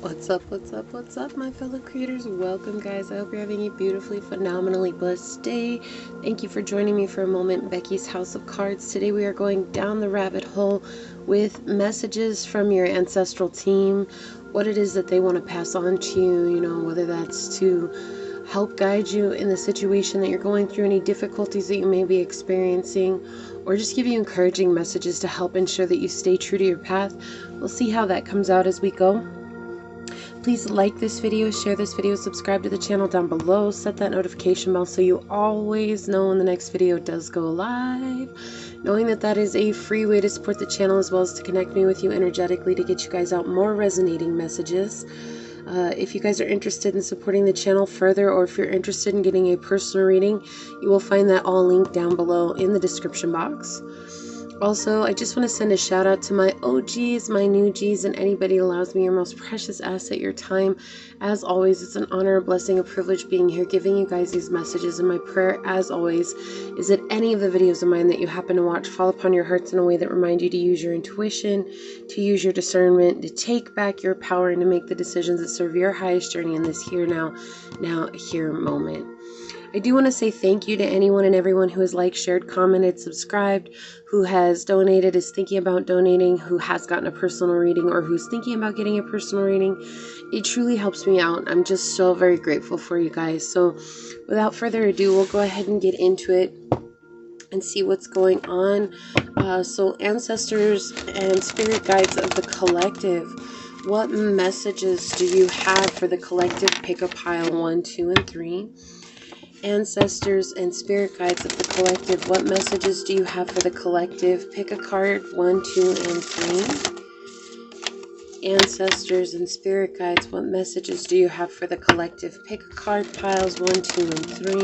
What's up, what's up, what's up, my fellow creators? Welcome, guys. I hope you're having a beautifully, phenomenally blessed day. Thank you for joining me for a moment, Becky's House of Cards. Today we are going down the rabbit hole with messages from your ancestral team, what it is that they want to pass on to you, whether that's to help guide you in the situation that you're going through, any difficulties that you may be experiencing, or just give you encouraging messages to help ensure that you stay true to your path. We'll see how that comes out as we go. Please like this video, share this video, subscribe to the channel down below, set that notification bell so you always know when the next video does go live. Knowing that that is a free way to support the channel as well as to connect me with you energetically to get you guys out more resonating messages. If you guys are interested in supporting the channel further, or if you're interested in getting a personal reading, you will find that all linked down below in the description box. Also, I just want to send a shout out to my OGs, my new Gs, and anybody who allows me your most precious asset, your time. As always, it's an honor, a blessing, a privilege being here, giving you guys these messages. And my prayer, as always, is that any of the videos of mine that you happen to watch fall upon your hearts in a way that remind you to use your intuition, to use your discernment, to take back your power, and to make the decisions that serve your highest journey in this here, now, here moment. I do want to say thank you to anyone and everyone who has liked, shared, commented, subscribed, who has donated, is thinking about donating, who has gotten a personal reading, or who's thinking about getting a personal reading. It truly helps me out. I'm just so very grateful for you guys. So without further ado, we'll go ahead and get into it and see what's going on. So ancestors and spirit guides of the collective, what messages do you have for the collective? Pick a pile 1, 2, and 3. Ancestors and spirit guides of the collective, what messages do you have for the collective? Pick a card 1, 2, and 3. Ancestors and spirit guides, what messages do you have for the collective? Pick a card, piles 1, 2, and 3.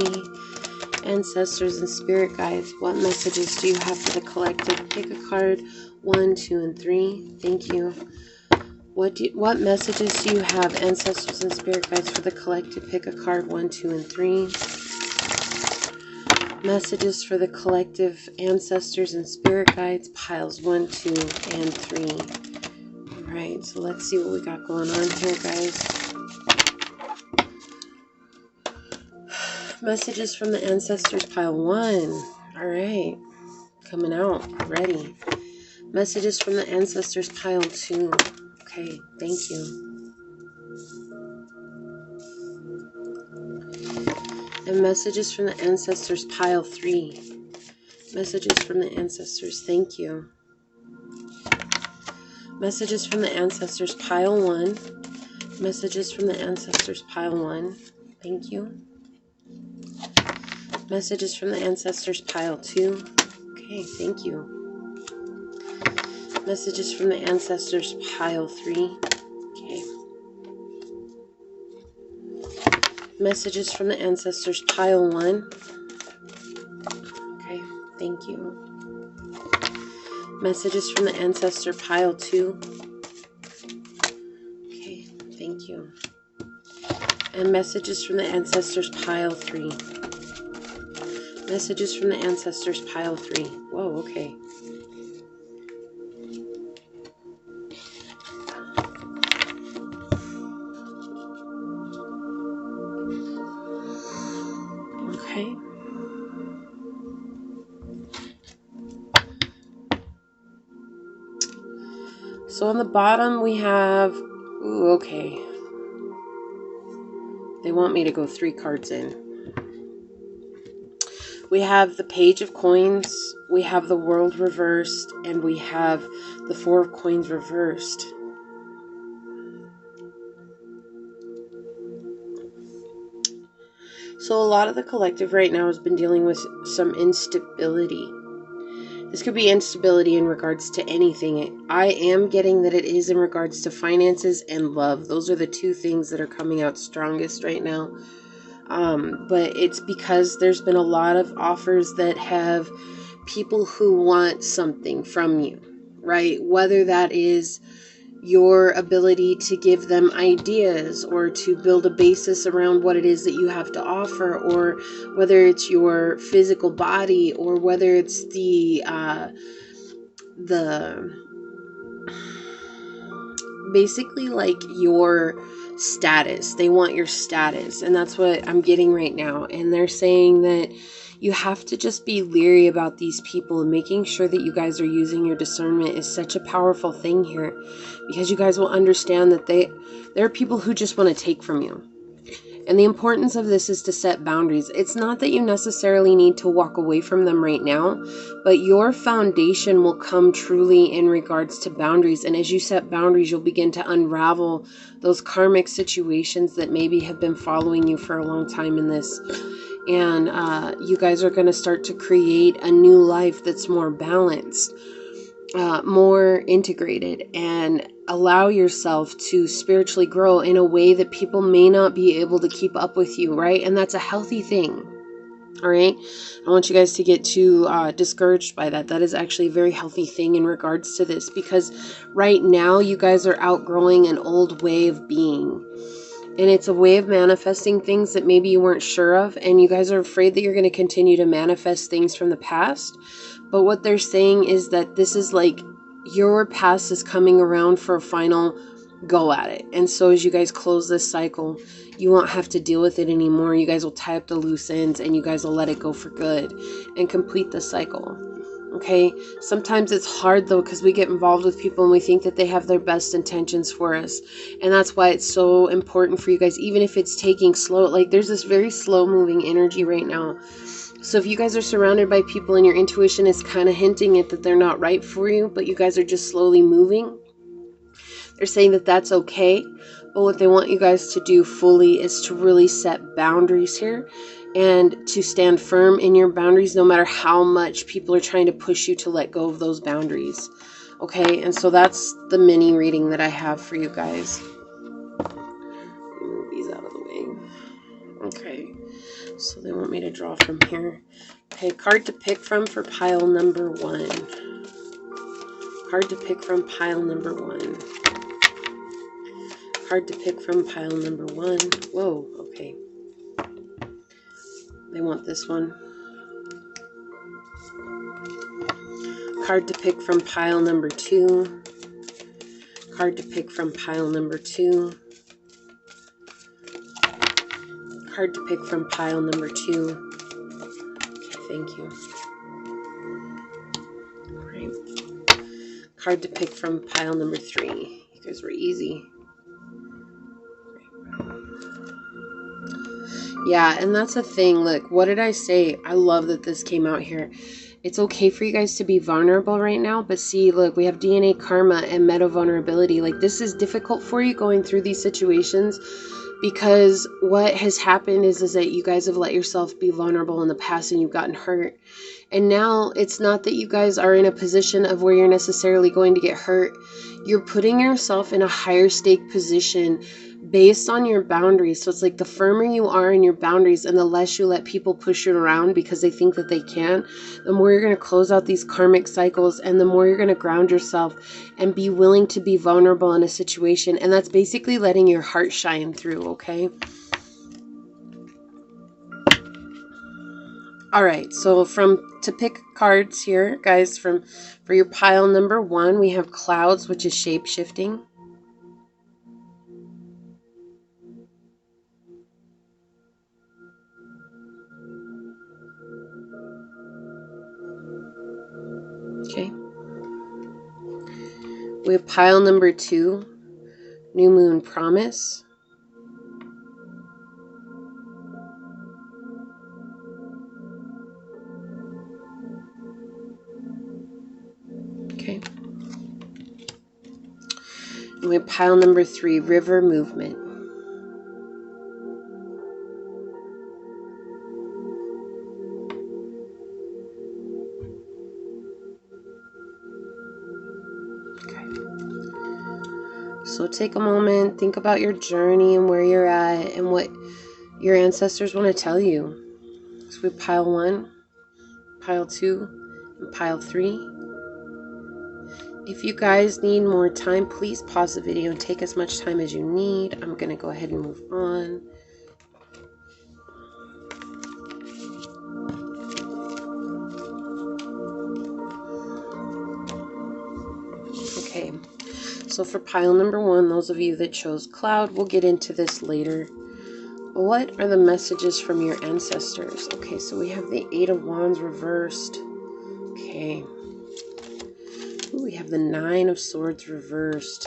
Ancestors and spirit guides, what messages do you have for the collective? Pick a card 1, 2, and 3. Thank you. What messages do you have, ancestors and spirit guides, for the collective? Pick a card 1, 2, and 3. Messages for the collective, ancestors and spirit guides, piles 1, 2, and 3. Alright, so let's see what we got going on here, guys. Messages from the ancestors, pile 1. Alright, coming out, ready. Messages from the ancestors, pile 2. Okay, thank you. And messages from the ancestors, pile 3. Messages from the ancestors, thank you. Messages from the ancestors, pile 1. Messages from the ancestors, pile 1. Thank you. Messages from the ancestors, pile 2. Okay, thank you. Messages from the ancestors, pile 3. Okay. Messages from the ancestors, pile 1. Okay, thank you. Messages from the ancestor, pile 2. Okay, thank you. And messages from the ancestors, pile 3. Messages from the ancestors, pile 3. Whoa, okay. Okay. So on the bottom we have, ooh, okay. They want me to go 3 cards in. We have the Page of Coins, we have the World reversed, and we have the 4 of Coins reversed. So a lot of the collective right now has been dealing with some instability. This could be instability in regards to anything. I am getting that it is in regards to finances and love. Those are the 2 things that are coming out strongest right now. But it's because there's been a lot of offers that have people who want something from you, right? Whether that is your ability to give them ideas or to build a basis around what it is that you have to offer, or whether it's your physical body, or whether it's basically like your status. They want your status, and that's what I'm getting right now. And they're saying that you have to just be leery about these people, and making sure that you guys are using your discernment is such a powerful thing here, because you guys will understand that there are people who just want to take from you. And the importance of this is to set boundaries. It's not that you necessarily need to walk away from them right now, but your foundation will come truly in regards to boundaries. And as you set boundaries, you'll begin to unravel those karmic situations that maybe have been following you for a long time in this. And you guys are going to start to create a new life that's more balanced, more integrated, and allow yourself to spiritually grow in a way that people may not be able to keep up with you, right? And that's a healthy thing. All right. I don't want you guys to get too discouraged by that. That is actually a very healthy thing in regards to this, because right now you guys are outgrowing an old way of being. And it's a way of manifesting things that maybe you weren't sure of. And you guys are afraid that you're going to continue to manifest things from the past. But what they're saying is that this is like your past is coming around for a final go at it. And so as you guys close this cycle, you won't have to deal with it anymore. You guys will tie up the loose ends, and you guys will let it go for good and complete the cycle. Okay, sometimes it's hard though, because we get involved with people and we think that they have their best intentions for us. And that's why it's so important for you guys, even if it's taking slow, like there's this very slow moving energy right now. So if you guys are surrounded by people and your intuition is kind of hinting at that they're not right for you, but you guys are just slowly moving, they're saying that that's okay. But what they want you guys to do fully is to really set boundaries here, and to stand firm in your boundaries no matter how much people are trying to push you to let go of those boundaries. Okay, and so that's the mini reading that I have for you guys. Move these out of the way. Okay, so they want me to draw from here. Okay, card to pick from for pile number 1. Card to pick from pile number 1. Card to pick from pile number 1. Whoa, okay. They want this one. Card to pick from pile number 2. Card to pick from pile number 2. Card to pick from pile number 2. Okay, thank you. All right. Card to pick from pile number 3. You guys were easy. Yeah, and that's a thing. Look, what did I say? I love that this came out here. It's okay for you guys to be vulnerable right now, but see, look, we have DNA karma and meta vulnerability. Like, this is difficult for you going through these situations, because what has happened is that you guys have let yourself be vulnerable in the past and you've gotten hurt. And now it's not that you guys are in a position of where you're necessarily going to get hurt. You're putting yourself in a higher stake position based on your boundaries. So it's like the firmer you are in your boundaries and the less you let people push you around because they think that they can, the more you're going to close out these karmic cycles, and the more you're going to ground yourself and be willing to be vulnerable in a situation. And that's basically letting your heart shine through, okay? All right, so to pick cards here, guys, for your pile number 1, we have clouds, which is shape-shifting. Okay. We have pile number 2, new moon promise. Okay. And we have pile number 3, river movement. So take a moment, think about your journey and where you're at and what your ancestors want to tell you. So we have pile 1, pile 2, and pile 3. If you guys need more time, please pause the video and take as much time as you need. I'm going to go ahead and move on. Okay. So for pile number 1, those of you that chose cloud, we'll get into this later. What are the messages from your ancestors? Okay, so we have the 8 of Wands reversed. Okay. Ooh, we have the 9 of Swords reversed.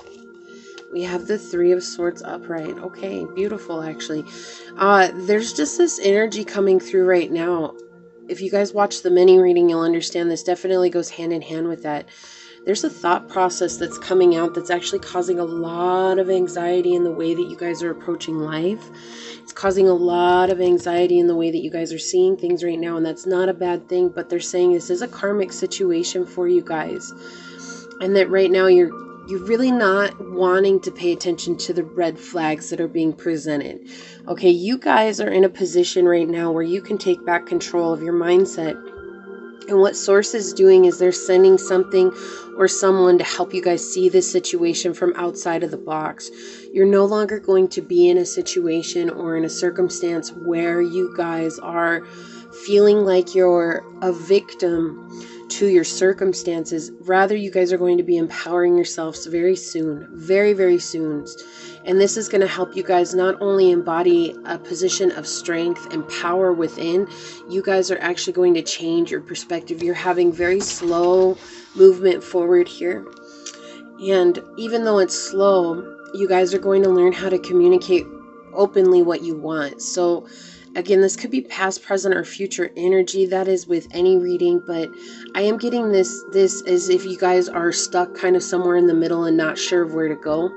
We have the 3 of Swords upright. Okay, beautiful actually. There's just this energy coming through right now. If you guys watch the mini reading, you'll understand this definitely goes hand in hand with that. There's a thought process that's coming out that's actually causing a lot of anxiety in the way that you guys are approaching life. It's causing a lot of anxiety in the way that you guys are seeing things right now, and that's not a bad thing, but they're saying this is a karmic situation for you guys. And that right now you're really not wanting to pay attention to the red flags that are being presented. Okay, you guys are in a position right now where you can take back control of your mindset. And what Source is doing is they're sending something or someone to help you guys see this situation from outside of the box. You're no longer going to be in a situation or in a circumstance where you guys are feeling like you're a victim to your circumstances. Rather, you guys are going to be empowering yourselves very soon, very, very soon. And this is going to help you guys not only embody a position of strength and power within, you guys are actually going to change your perspective. You're having very slow movement forward here. And even though it's slow, you guys are going to learn how to communicate openly what you want. So again, this could be past, present, or future energy. That is with any reading, but I am getting this as if you guys are stuck kind of somewhere in the middle and not sure of where to go.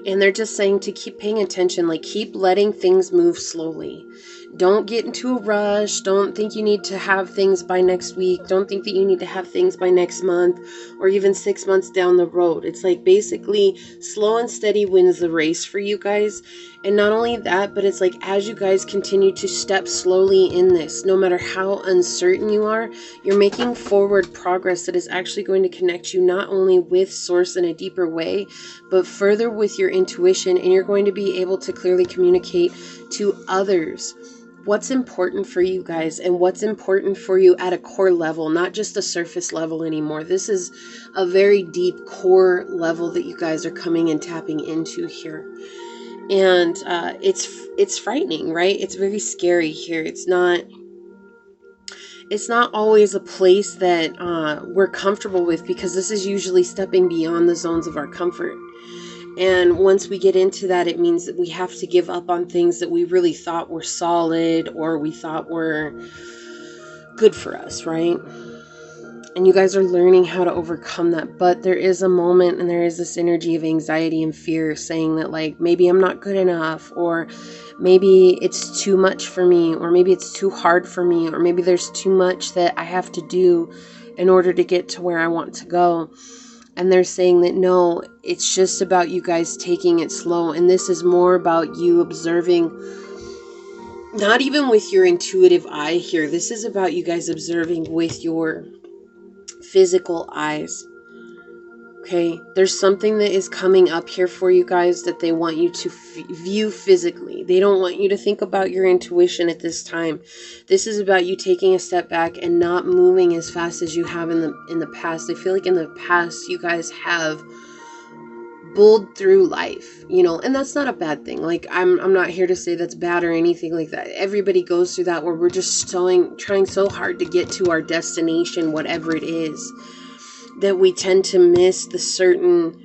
And they're just saying to keep paying attention, like keep letting things move slowly. Don't get into a rush. Don't think you need to have things by next week. Don't think that you need to have things by next month or even 6 months down the road. It's like basically slow and steady wins the race for you guys. And not only that, but it's like as you guys continue to step slowly in this, no matter how uncertain you are, you're making forward progress that is actually going to connect you not only with Source in a deeper way, but further with your intuition, and you're going to be able to clearly communicate to others what's important for you guys and what's important for you at a core level, not just a surface level anymore. This is a very deep core level that you guys are coming and tapping into here. And it's frightening, right? It's very scary here. It's not always a place that we're comfortable with, because this is usually stepping beyond the zones of our comfort. And once we get into that, it means that we have to give up on things that we really thought were solid or we thought were good for us, right? And you guys are learning how to overcome that. But there is a moment and there is this energy of anxiety and fear saying that, like, maybe I'm not good enough, or maybe it's too much for me, or maybe it's too hard for me, or maybe there's too much that I have to do in order to get to where I want to go. And they're saying that no, it's just about you guys taking it slow. And this is more about you observing, not even with your intuitive eye here. This is about you guys observing with your physical eyes. Okay, there's something that is coming up here for you guys that they want you to view physically. They don't want you to think about your intuition at this time. This is about you taking a step back and not moving as fast as you have in the past. I feel like in the past you guys have bulled through life, you know, and that's not a bad thing. Like I'm not here to say that's bad or anything like that. Everybody goes through that, where we're just trying so hard to get to our destination, whatever it is, that we tend to miss the certain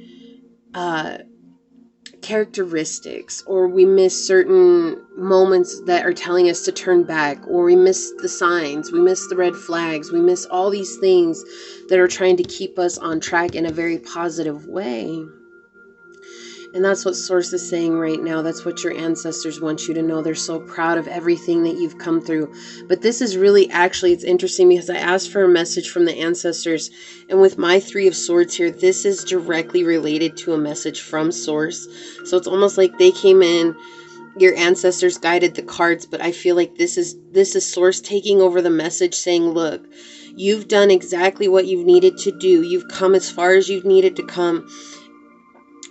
characteristics, or we miss certain moments that are telling us to turn back, or we miss the signs, we miss the red flags, we miss all these things that are trying to keep us on track in a very positive way. And that's what Source is saying right now. That's what your ancestors want you to know. They're so proud of everything that you've come through. But this is really, actually, it's interesting because I asked for a message from the ancestors. And with my 3 of Swords here, this is directly related to a message from Source. So it's almost like they came in, your ancestors guided the cards, but I feel like this is Source taking over the message, saying, look, you've done exactly what you've needed to do. You've come as far as you've needed to come.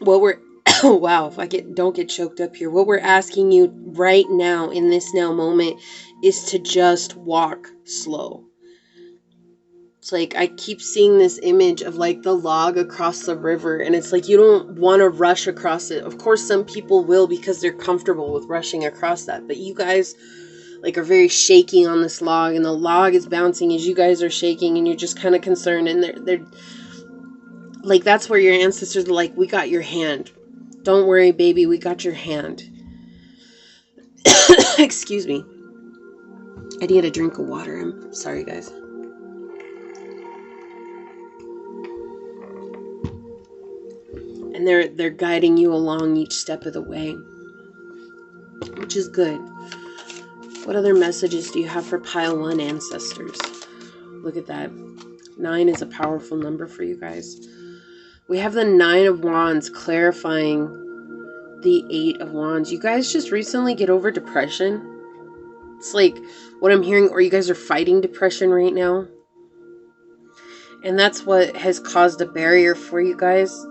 What we're wow, if I don't get choked up here. What we're asking you right now in this now moment is to just walk slow. It's like I keep seeing this image of like the log across the river, and it's like you don't want to rush across it. Of course, some people will because they're comfortable with rushing across that, but you guys like are very shaky on this log, and the log is bouncing as you guys are shaking, and you're just kind of concerned, and they're like, that's where your ancestors are like, we got your hand. Don't worry, baby, we got your hand. Excuse me. I need a drink of water. I'm sorry, guys. And they're guiding you along each step of the way, which is good. What other messages do you have for pile 1 ancestors? Look at that. 9 is a powerful number for you guys. We have the 9 of Wands clarifying the 8 of Wands. You guys just recently get over depression. It's like what I'm hearing, or you guys are fighting depression right now. And that's what has caused a barrier for you guys.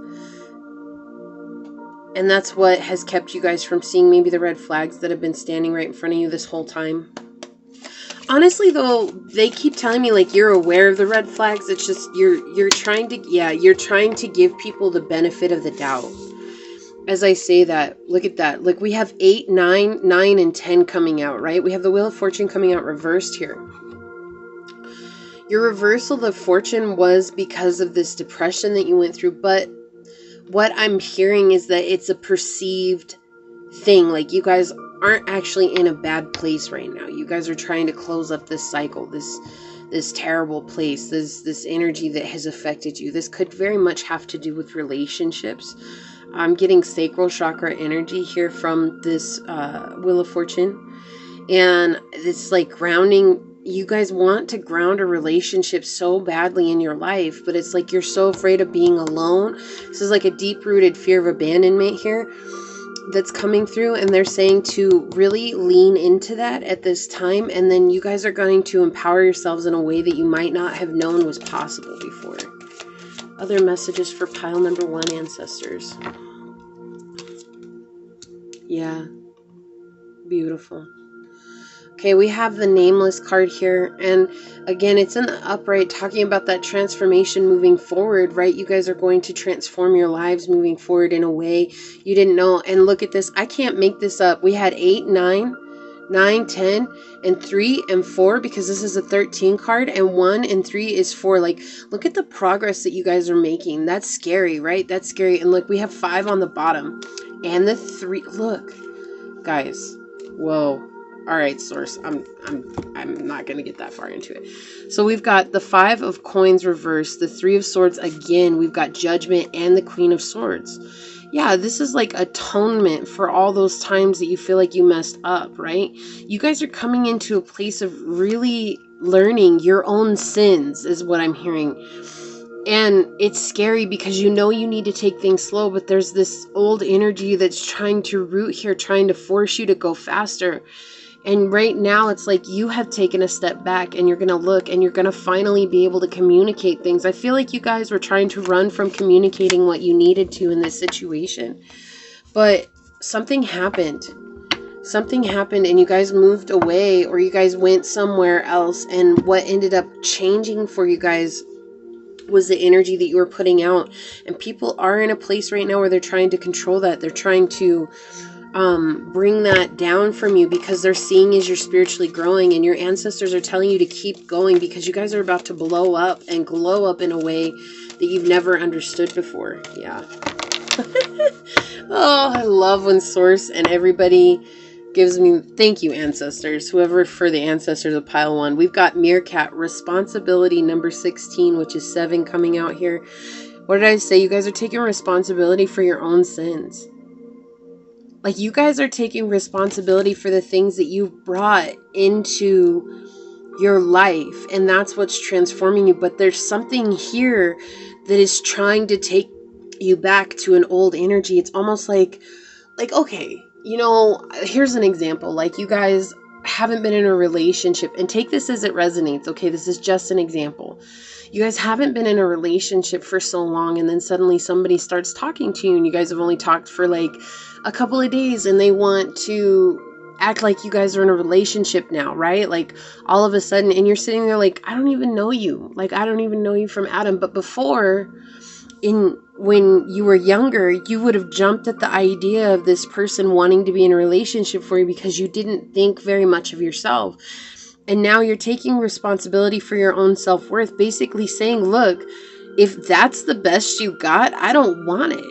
And that's what has kept you guys from seeing maybe the red flags that have been standing right in front of you this whole time. Honestly, though, they keep telling me like you're aware of the red flags. It's just you're trying to give people the benefit of the doubt. As I say that, look at that. Look, we have 8, 9, 9, and 10 coming out, right? We have the Wheel of Fortune coming out reversed here. Your reversal of fortune was because of this depression that you went through, but what I'm hearing is that it's a perceived thing. Like you guys aren't actually in a bad place right now. You guys are trying to close up this cycle, this terrible place, this energy that has affected you. This could very much have to do with relationships. I'm getting sacral chakra energy here from this Wheel of Fortune. And it's like grounding. You guys want to ground a relationship so badly in your life, but it's like you're so afraid of being alone. This is like a deep-rooted fear of abandonment here that's coming through, and they're saying to really lean into that at this time, and then you guys are going to empower yourselves in a way that you might not have known was possible before. Other messages for pile number 1 ancestors. Yeah, beautiful. Okay, we have the Nameless card here, and again, it's in the upright, talking about that transformation moving forward, right? You guys are going to transform your lives moving forward in a way you didn't know. And look at this. I can't make this up. We had 8, 9, 9, 10, and 3 and 4, because this is a 13 card, and 1 and 3 is 4. Like, look at the progress that you guys are making. That's scary, right? That's scary. And look, we have 5 on the bottom, and the 3. Look, guys. Whoa. All right, source. I'm not going to get that far into it. So we've got the 5 of coins reversed, the 3 of swords again. We've got judgment and the Queen of Swords. Yeah, this is like atonement for all those times that you feel like you messed up, right? You guys are coming into a place of really learning your own sins is what I'm hearing. And it's scary because you know you need to take things slow, but there's this old energy that's trying to root here, trying to force you to go faster. And right now it's like you have taken a step back, and you're going to look, and you're going to finally be able to communicate things. I feel like you guys were trying to run from communicating what you needed to in this situation. But something happened. Something happened, and you guys moved away, or you guys went somewhere else. And what ended up changing for you guys was the energy that you were putting out. And people are in a place right now where they're trying to control that. They're trying to bring that down from you, because they're seeing as you're spiritually growing, and your ancestors are telling you to keep going, because you guys are about to blow up and glow up in a way that you've never understood before. Yeah. Oh, I love when source and everybody gives me, thank you, ancestors, whoever, for the ancestors of pile 1. We've got Meerkat, responsibility number 16, which is 7 coming out here. What did I say? You guys are taking responsibility for your own sins. Like, you guys are taking responsibility for the things that you've brought into your life, and that's what's transforming you. But there's something here that is trying to take you back to an old energy. It's almost like, okay, you know, here's an example. Like, you guys haven't been in a relationship, and take this as it resonates. Okay, this is just an example. You guys haven't been in a relationship for so long, and then suddenly somebody starts talking to you, and you guys have only talked for like a couple of days, and they want to act like you guys are in a relationship now, right? Like all of a sudden, and you're sitting there like, I don't even know you. Like, I don't even know you from Adam. But before, when you were younger, you would have jumped at the idea of this person wanting to be in a relationship for you because you didn't think very much of yourself. And now you're taking responsibility for your own self-worth, basically saying, look, if that's the best you got, I don't want it.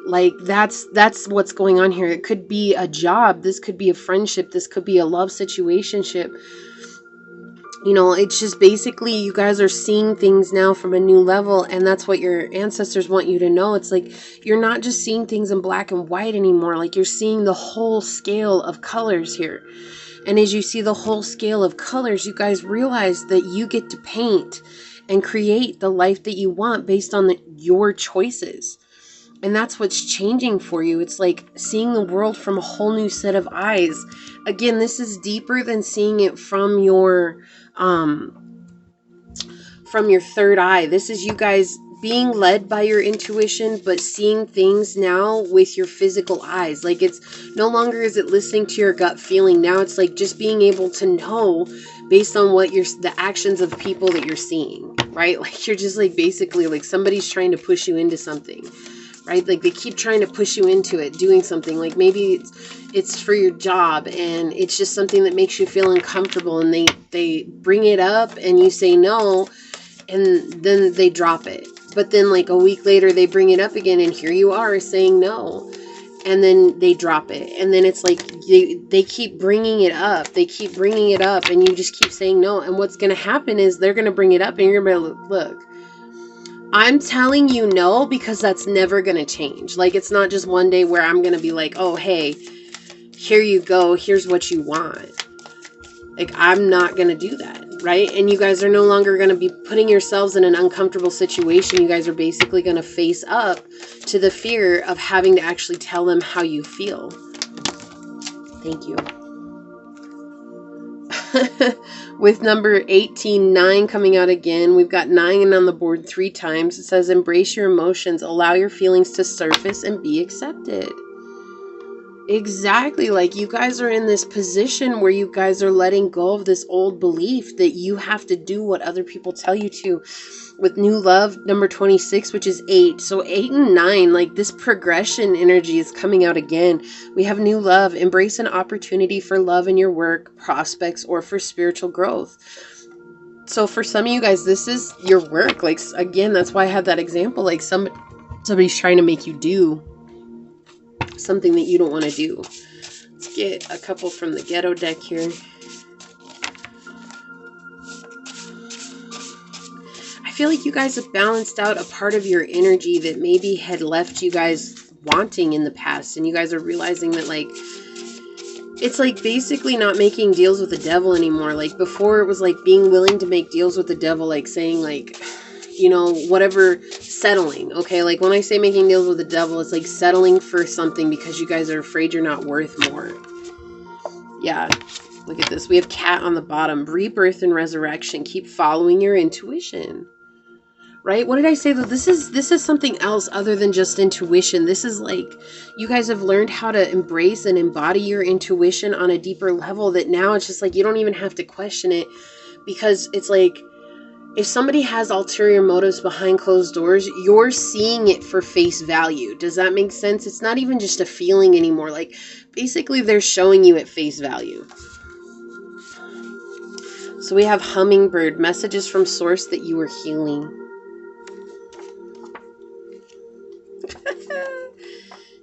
Like that's what's going on here. It could be a job, this could be a friendship, this could be a love situationship. You know, it's just basically you guys are seeing things now from a new level, and that's what your ancestors want you to know. It's like you're not just seeing things in black and white anymore. Like you're seeing the whole scale of colors here. And as you see the whole scale of colors, you guys realize that you get to paint and create the life that you want based on your choices. And that's what's changing for you. It's like seeing the world from a whole new set of eyes. Again, this is deeper than seeing it from your third eye. This is you guys being led by your intuition, but seeing things now with your physical eyes. Like it's no longer is it listening to your gut feeling. Now it's like just being able to know based on what the actions of people that you're seeing, right? Like you're just like basically like somebody's trying to push you into something. Right? Like they keep trying to push you into it, doing something like maybe it's for your job and it's just something that makes you feel uncomfortable, and they bring it up and you say no, and then they drop it. But then like a week later they bring it up again and here you are saying no, and then they drop it. And then it's like they keep bringing it up. They keep bringing it up and you just keep saying no. And what's going to happen is they're going to bring it up and you're going to look, I'm telling you no, because that's never going to change. Like, it's not just one day where I'm going to be like, oh, hey, here you go. Here's what you want. Like, I'm not going to do that, right? And you guys are no longer going to be putting yourselves in an uncomfortable situation. You guys are basically going to face up to the fear of having to actually tell them how you feel. Thank you. With number 18, 9 coming out again. We've got 9 on the board 3 times. It says, embrace your emotions, allow your feelings to surface and be accepted. Exactly. Like you guys are in this position where you guys are letting go of this old belief that you have to do what other people tell you to. With new love, number 26, which is 8. So 8 and 9, like this progression energy is coming out again. We have new love. Embrace an opportunity for love in your work, prospects, or for spiritual growth. So for some of you guys, this is your work. Like, again, that's why I had that example. Like somebody's trying to make you do something that you don't want to do. Let's get a couple from the ghetto deck here. I feel like you guys have balanced out a part of your energy that maybe had left you guys wanting in the past, and you guys are realizing that like it's like basically not making deals with the devil anymore. Like before it was like being willing to make deals with the devil, like saying like, you know, whatever, settling. Okay, like when I say making deals with the devil, it's like settling for something because you guys are afraid you're not worth more. Yeah, look at this. We have cat on the bottom. Rebirth and resurrection. Keep following your intuition. Right? What did I say though? This is something else other than just intuition. This is like you guys have learned how to embrace and embody your intuition on a deeper level, that now it's just like you don't even have to question it, because it's like if somebody has ulterior motives behind closed doors, you're seeing it for face value. Does that make sense? It's not even just a feeling anymore. Like basically they're showing you at face value. So we have hummingbird, messages from source that you are healing.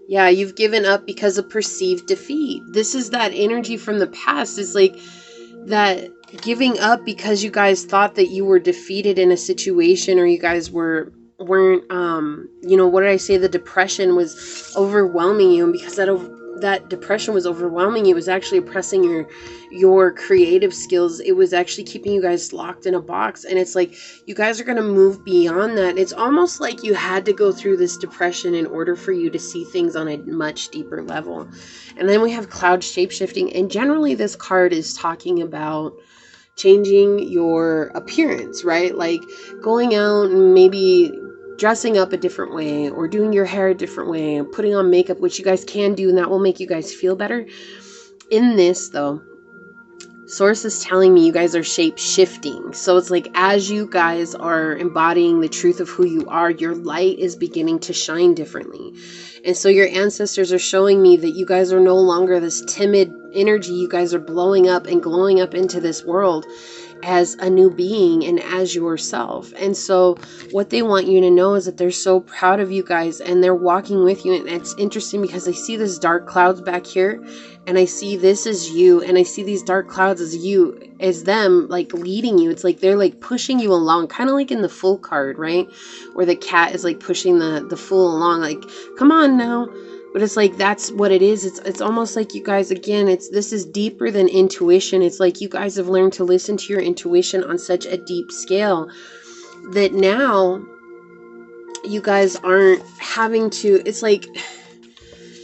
Yeah, you've given up because of perceived defeat. This is that energy from the past. It's like that giving up because you guys thought that you were defeated in a situation, or you guys weren't, you know, what did I say? The depression was overwhelming you. And because that depression was overwhelming you, it was actually oppressing your creative skills. It was actually keeping you guys locked in a box. And it's like you guys are going to move beyond that. It's almost like you had to go through this depression in order for you to see things on a much deeper level. And then we have cloud shapeshifting, and generally this card is talking about changing your appearance, right? Like going out and maybe dressing up a different way, or doing your hair a different way, and putting on makeup, which you guys can do, and that will make you guys feel better. In this, though, Source is telling me you guys are shape shifting. So it's like as you guys are embodying the truth of who you are, your light is beginning to shine differently. And so your ancestors are showing me that you guys are no longer this timid energy. You guys are blowing up and glowing up into this world as a new being and as yourself. And so what they want you to know is that they're so proud of you guys and they're walking with you. And it's interesting because I see this dark clouds back here and I see this as you, and I see these dark clouds as you, as them like leading you. It's like they're like pushing you along, kind of like in the Fool card, right? Where the cat is like pushing the fool along, like, come on now. But it's like, that's what it is. It's almost like you guys, again, this is deeper than intuition. It's like you guys have learned to listen to your intuition on such a deep scale that now you guys aren't having to, it's like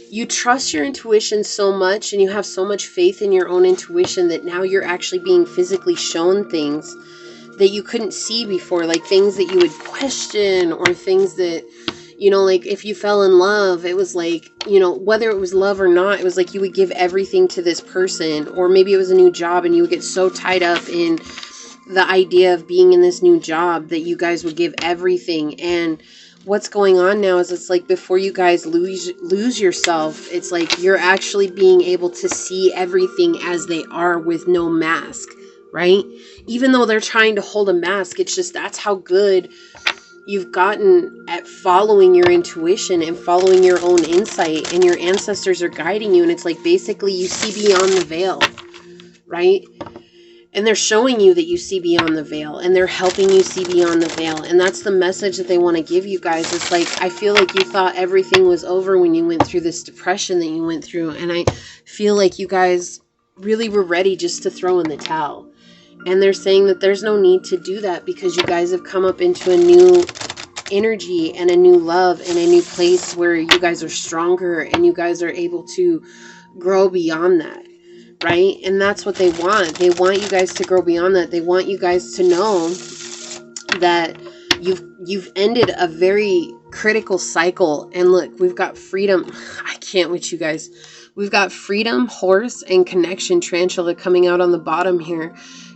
you trust your intuition so much and you have so much faith in your own intuition that now you're actually being physically shown things that you couldn't see before, like things that you would question, or things that, you know, like if you fell in love, it was like, you know, whether it was love or not, it was like you would give everything to this person. Or maybe it was a new job and you would get so tied up in the idea of being in this new job that you guys would give everything. And what's going on now is it's like before you guys lose yourself, it's like you're actually being able to see everything as they are with no mask, right? Even though they're trying to hold a mask, it's just that's how good you've gotten at following your intuition and following your own insight, and your ancestors are guiding you. And it's like basically you see beyond the veil, right? And they're showing you that you see beyond the veil, and they're helping you see beyond the veil. And that's the message that they want to give you guys. It's like, I feel like you thought everything was over when you went through this depression that you went through. And I feel like you guys really were ready just to throw in the towel. And they're saying that there's no need to do that because you guys have come up into a new energy and a new love and a new place where you guys are stronger and you guys are able to grow beyond that. Right? And that's what they want. They want you guys to grow beyond that. They want you guys to know that you've ended a very critical cycle. And look, we've got freedom. I can't with you guys. We've got freedom, horse, and connection tarantula coming out on the bottom here.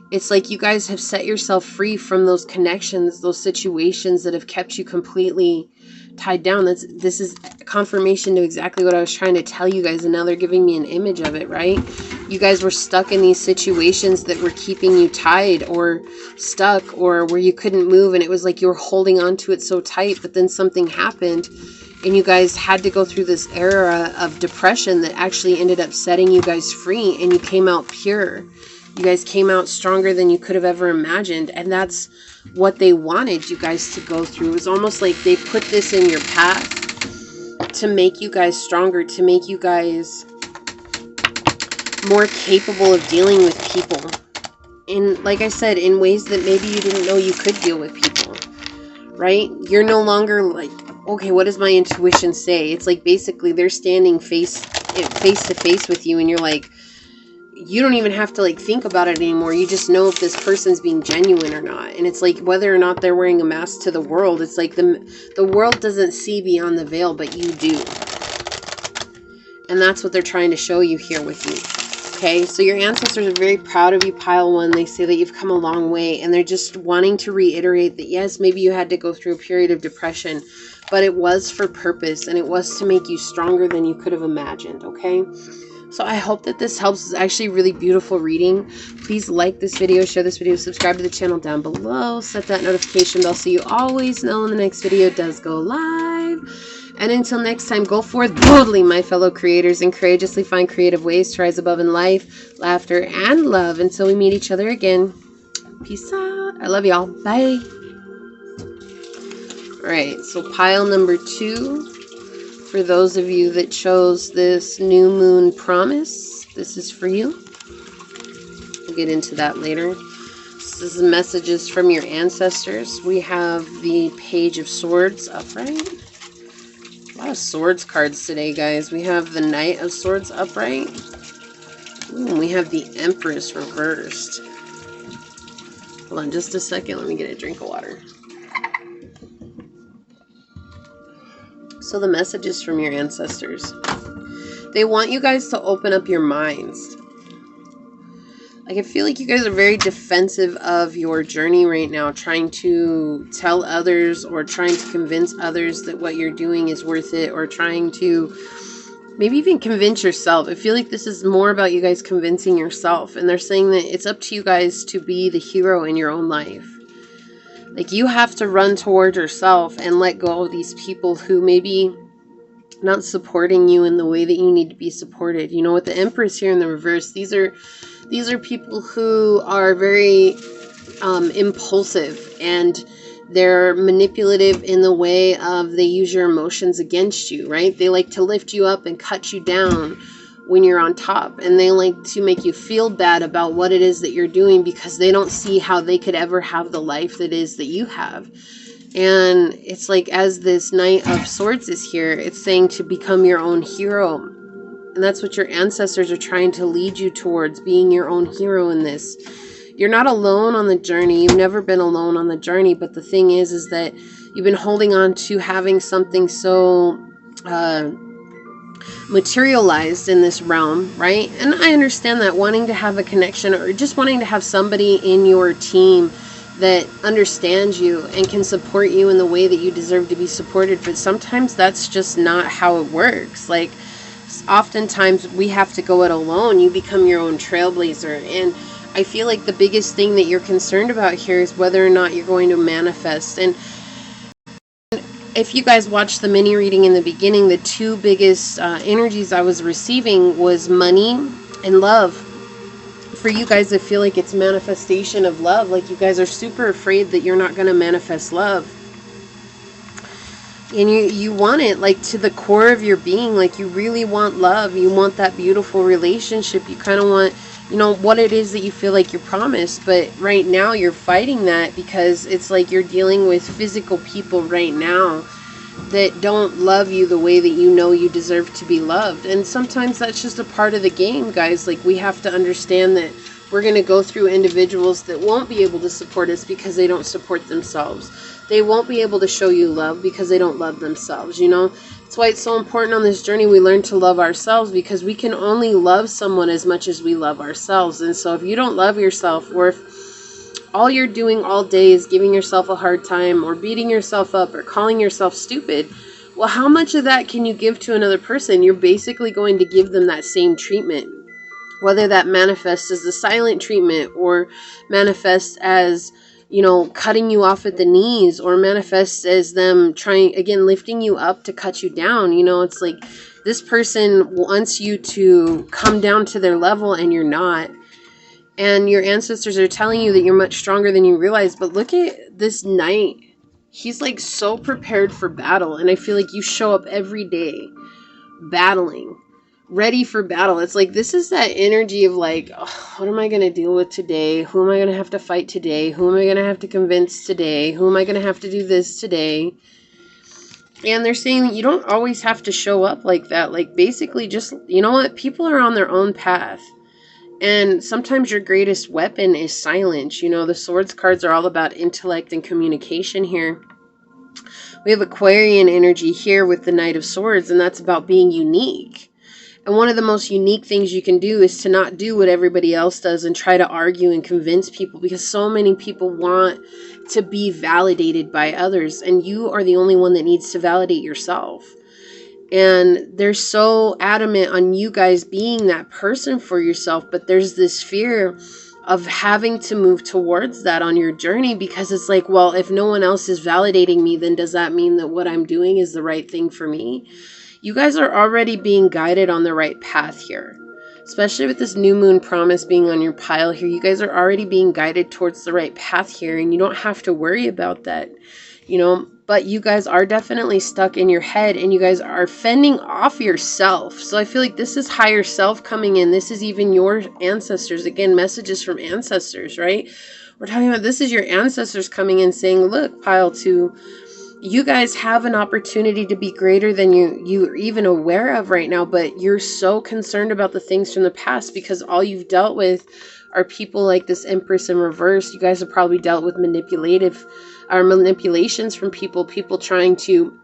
It's like you guys have set yourself free from those connections, those situations that have kept you completely tied down. This is confirmation to exactly what I was trying to tell you guys, and now they're giving me an image of it, right? You guys were stuck in these situations that were keeping you tied or stuck, or where you couldn't move, and it was like you were holding on to it so tight, but then something happened and you guys had to go through this era of depression that actually ended up setting you guys free, and you came out pure. You guys came out stronger than you could have ever imagined. And that's what they wanted you guys to go through. It was almost like they put this in your path to make you guys stronger, to make you guys more capable of dealing with people. And like I said, in ways that maybe you didn't know you could deal with people, right? You're no longer like, okay, what does my intuition say? It's like basically they're standing face to face with you, and you're like, you don't even have to like think about it anymore. You just know if this person's being genuine or not. And it's like whether or not they're wearing a mask to the world, it's like the world doesn't see beyond the veil, but you do. And that's what they're trying to show you here with you. Okay, so your ancestors are very proud of you, pile one. They say that you've come a long way, and they're just wanting to reiterate that yes, maybe you had to go through a period of depression, but it was for purpose, and it was to make you stronger than you could have imagined. Okay, so I hope that this helps. It's actually a really beautiful reading. Please like this video, share this video, subscribe to the channel down below, set that notification bell so you always know when the next video does go live. And until next time, go forth boldly, my fellow creators, and courageously find creative ways to rise above in life, laughter, and love until we meet each other again. Peace out. I love y'all. Bye. Alright, so pile number 2. For those of you that chose this new moon promise, this is for you. We'll get into that later. This is messages from your ancestors. We have the Page of Swords upright. A lot of swords cards today, guys. We have the Knight of Swords upright. Ooh, and we have the Empress reversed. Hold on just a second. Let me get a drink of water. So the messages from your ancestors. They want you guys to open up your minds. Like, I feel like you guys are very defensive of your journey right now, trying to tell others or trying to convince others that what you're doing is worth it, or trying to maybe even convince yourself. I feel like this is more about you guys convincing yourself. And they're saying that it's up to you guys to be the hero in your own life. Like, you have to run towards yourself and let go of these people who maybe not supporting you in the way that you need to be supported. You know, with the Empress here in the reverse, these are people who are very impulsive, and they're manipulative in the way of they use your emotions against you, right? They like to lift you up and cut you down when you're on top, and they like to make you feel bad about what it is that you're doing, because they don't see how they could ever have the life that is that you have. And it's like, as this Knight of Swords is here, it's saying to become your own hero. And that's what your ancestors are trying to lead you towards, being your own hero in this. You're not alone on the journey. You've never been alone on the journey. But the thing is that you've been holding on to having something so materialized in this realm, right? And I understand that, wanting to have a connection, or just wanting to have somebody in your team that understands you and can support you in the way that you deserve to be supported. But sometimes that's just not how it works. Like, oftentimes we have to go it alone. You become your own trailblazer. And I feel like the biggest thing that you're concerned about here is whether or not you're going to manifest. And if you guys watched the mini reading in the beginning, the two biggest energies I was receiving was money and love. For you guys, I feel like it's manifestation of love. Like, you guys are super afraid that you're not going to manifest love. And you want it, like, to the core of your being. Like, you really want love. You want that beautiful relationship. You kind of want, you know, what it is that you feel like you're promised. But right now you're fighting that, because it's like you're dealing with physical people right now that don't love you the way that you know you deserve to be loved. And sometimes that's just a part of the game, guys. Like, we have to understand that we're going to go through individuals that won't be able to support us because they don't support themselves. They won't be able to show you love because they don't love themselves, you know? That's why it's so important on this journey we learn to love ourselves, because we can only love someone as much as we love ourselves. And so if you don't love yourself, or if all you're doing all day is giving yourself a hard time, or beating yourself up, or calling yourself stupid, well, how much of that can you give to another person? You're basically going to give them that same treatment, whether that manifests as the silent treatment, or manifests as, you know, cutting you off at the knees, or manifests as them trying, again, lifting you up to cut you down. You know, it's like this person wants you to come down to their level, and you're not. And your ancestors are telling you that you're much stronger than you realize. But look at this knight. He's like so prepared for battle. And I feel like you show up every day battling, ready for battle. It's like, this is that energy of like, oh, what am I going to deal with today? Who am I going to have to fight today? Who am I going to have to convince today? Who am I going to have to do this today? And they're saying that you don't always have to show up like that. Like, basically just, you know what? People are on their own path. And sometimes your greatest weapon is silence. You know, the Swords cards are all about intellect and communication here. We have Aquarian energy here with the Knight of Swords, and that's about being unique. And one of the most unique things you can do is to not do what everybody else does and try to argue and convince people, because so many people want to be validated by others, and you are the only one that needs to validate yourself. And they're so adamant on you guys being that person for yourself, but there's this fear of having to move towards that on your journey, because it's like, well, if no one else is validating me, then does that mean that what I'm doing is the right thing for me? You guys are already being guided on the right path here, especially with this new moon promise being on your pile here. You guys are already being guided towards the right path here, and you don't have to worry about that, you know. But you guys are definitely stuck in your head, and you guys are fending off yourself. So I feel like this is higher self coming in. This is even your ancestors. Again, messages from ancestors, right? We're talking about this is your ancestors coming in saying, look, pile 2, you guys have an opportunity to be greater than you're even aware of right now, but you're so concerned about the things from the past because all you've dealt with are people like this Empress in reverse. You guys have probably dealt with manipulations from people trying to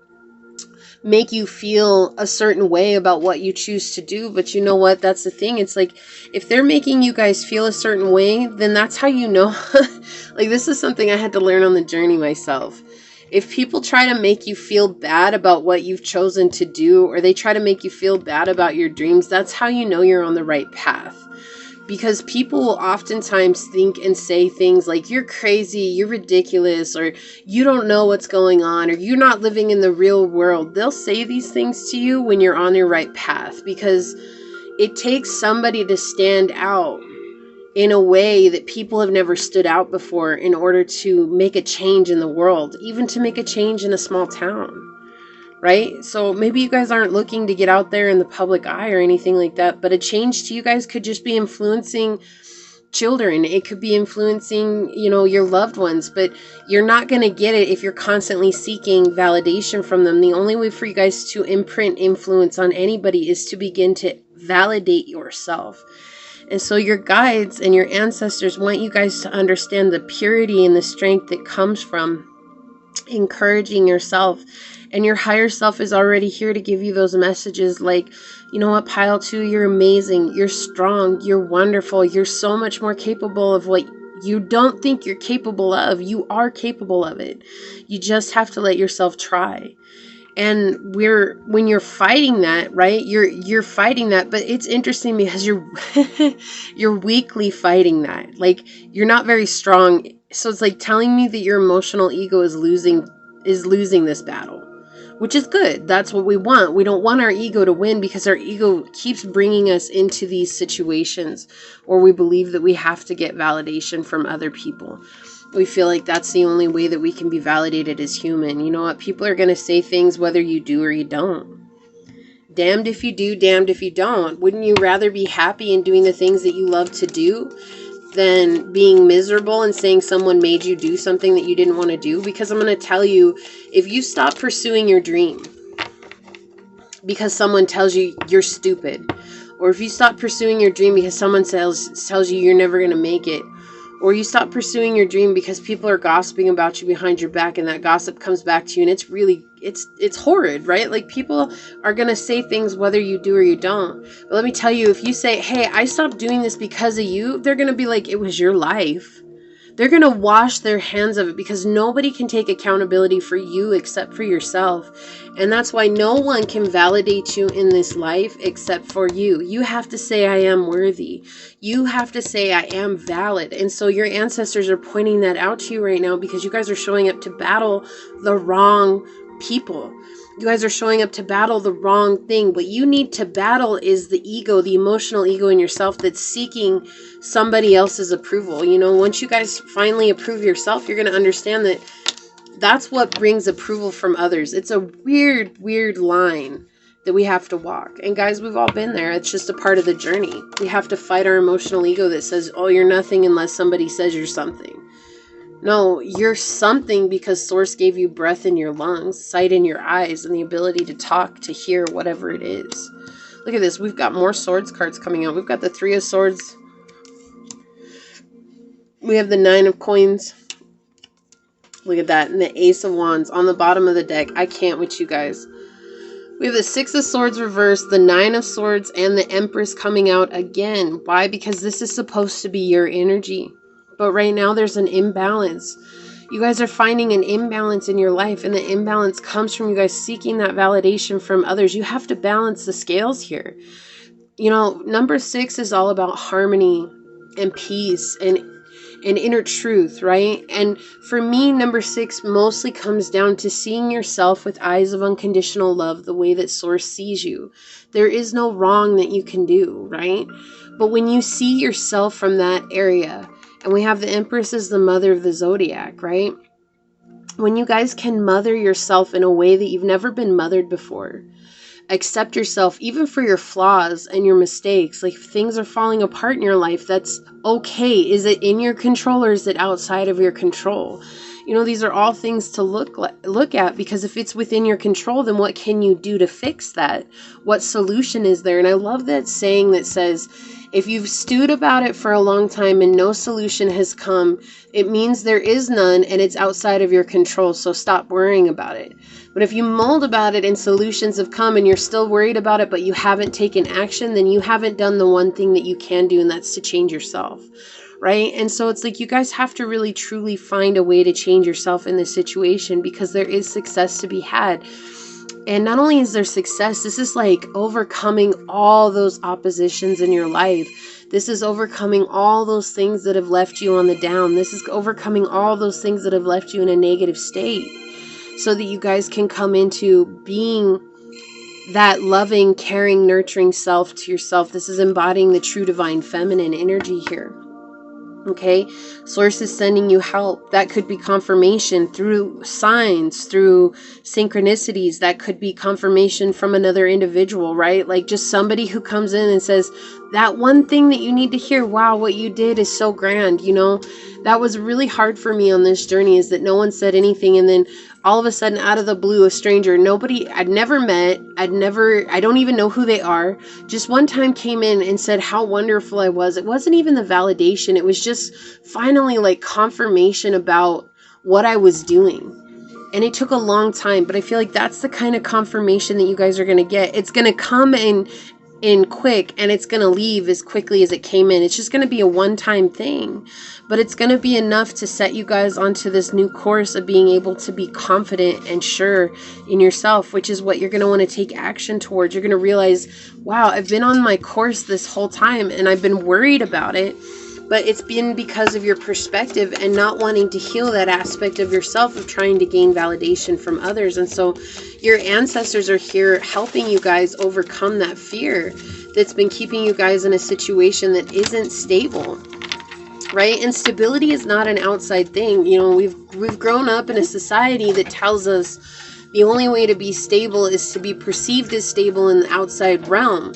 make you feel a certain way about what you choose to do. But you know what? That's the thing. It's like, if they're making you guys feel a certain way, then that's how you know. Like, this is something I had to learn on the journey myself. If people try to make you feel bad about what you've chosen to do, or they try to make you feel bad about your dreams, that's how you know you're on the right path. Because people will oftentimes think and say things like, you're crazy, you're ridiculous, or you don't know what's going on, or you're not living in the real world. They'll say these things to you when you're on your right path, because it takes somebody to stand out in a way that people have never stood out before in order to make a change in the world, even to make a change in a small town. Right? So maybe you guys aren't looking to get out there in the public eye or anything like that, but a change to you guys could just be influencing children. It could be influencing, your loved ones, but you're not going to get it if you're constantly seeking validation from them. The only way for you guys to imprint influence on anybody is to begin to validate yourself. And so your guides and your ancestors want you guys to understand the purity and the strength that comes from encouraging yourself. And your higher self is already here to give you those messages like, you know what, Pile 2, you're amazing, you're strong, you're wonderful, you're so much more capable of what you don't think you're capable of. You are capable of it. You just have to let yourself try. And when you're fighting that, right, you're fighting that, but it's interesting because you're weakly fighting that. Like, you're not very strong. So it's like telling me that your emotional ego is losing this battle, which is good. That's what we want. We don't want our ego to win, because our ego keeps bringing us into these situations where we believe that we have to get validation from other people. We feel like that's the only way that we can be validated as human. You know what? People are going to say things whether you do or you don't. Damned if you do, damned if you don't. Wouldn't you rather be happy in doing the things that you love to do than being miserable and saying someone made you do something that you didn't want to do? Because I'm going to tell you, if you stop pursuing your dream because someone tells you you're stupid, or if you stop pursuing your dream because someone tells you you're never going to make it, or you stop pursuing your dream because people are gossiping about you behind your back, and that gossip comes back to you, and it's horrid, right? Like, people are going to say things whether you do or you don't. But let me tell you, if you say, hey, I stopped doing this because of you, they're going to be like, it was your life. They're going to wash their hands of it, because nobody can take accountability for you except for yourself. And that's why no one can validate you in this life except for you. You have to say, I am worthy. You have to say, I am valid. And so your ancestors are pointing that out to you right now, because you guys are showing up to battle the wrong people. You guys are showing up to battle the wrong thing. What you need to battle is the ego, the emotional ego in yourself that's seeking somebody else's approval. Once you guys finally approve yourself, you're going to understand that that's what brings approval from others. It's a weird line that we have to walk. And guys, we've all been there. It's just a part of the journey. We have to fight our emotional ego that says, oh, you're nothing unless somebody says you're something. No, you're something because Source gave you breath in your lungs, sight in your eyes, and the ability to talk, to hear, whatever it is. Look at this. We've got more Swords cards coming out. We've got the 3 of Swords. We have the 9 of Coins. Look at that. And the Ace of Wands on the bottom of the deck. I can't with you guys. We have the 6 of Swords reversed, the 9 of Swords, and the Empress coming out again. Why? Because this is supposed to be your energy. But right now there's an imbalance. You guys are finding an imbalance in your life, and the imbalance comes from you guys seeking that validation from others. You have to balance the scales here. Number 6 is all about harmony and peace and inner truth, right? And for me, number 6 mostly comes down to seeing yourself with eyes of unconditional love, the way that Source sees you. There is no wrong that you can do, right? But when you see yourself from that area, and we have the Empress as the mother of the zodiac, right? When you guys can mother yourself in a way that you've never been mothered before, accept yourself even for your flaws and your mistakes. Like, if things are falling apart in your life, that's okay. Is it in your control, or is it outside of your control? You know, these are all things to look at, because if it's within your control, then what can you do to fix that? What solution is there? And I love that saying that says, if you've stewed about it for a long time and no solution has come, it means there is none and it's outside of your control. So stop worrying about it. But if you mulled about it and solutions have come and you're still worried about it, but you haven't taken action, then you haven't done the one thing that you can do, and that's to change yourself. Right? And so it's like you guys have to really truly find a way to change yourself in this situation, because there is success to be had. And not only is there success, this is like overcoming all those oppositions in your life. This is overcoming all those things that have left you on the down. This is overcoming all those things that have left you in a negative state, so that you guys can come into being that loving, caring, nurturing self to yourself. This is embodying the true divine feminine energy here. Okay, source is sending you help. That could be confirmation through signs, through synchronicities. That could be confirmation from another individual, right? Like just somebody who comes in and says, that one thing that you need to hear, wow, what you did is so grand. You know, that was really hard for me on this journey, is that no one said anything. And then all of a sudden, out of the blue, a stranger, nobody I'd never met, I don't even know who they are, just one time came in and said how wonderful I was. It wasn't even the validation. It was just finally like confirmation about what I was doing. And it took a long time, but I feel like that's the kind of confirmation that you guys are going to get. It's going to come in quick, and it's going to leave as quickly as it came in. It's just going to be a one-time thing, but it's going to be enough to set you guys onto this new course of being able to be confident and sure in yourself, which is what you're going to want to take action towards. You're going to realize, wow, I've been on my course this whole time and I've been worried about it, but it's been because of your perspective and not wanting to heal that aspect of yourself of trying to gain validation from others. And so your ancestors are here helping you guys overcome that fear that's been keeping you guys in a situation that isn't stable, right? And stability is not an outside thing. You know, we've grown up in a society that tells us the only way to be stable is to be perceived as stable in the outside realm.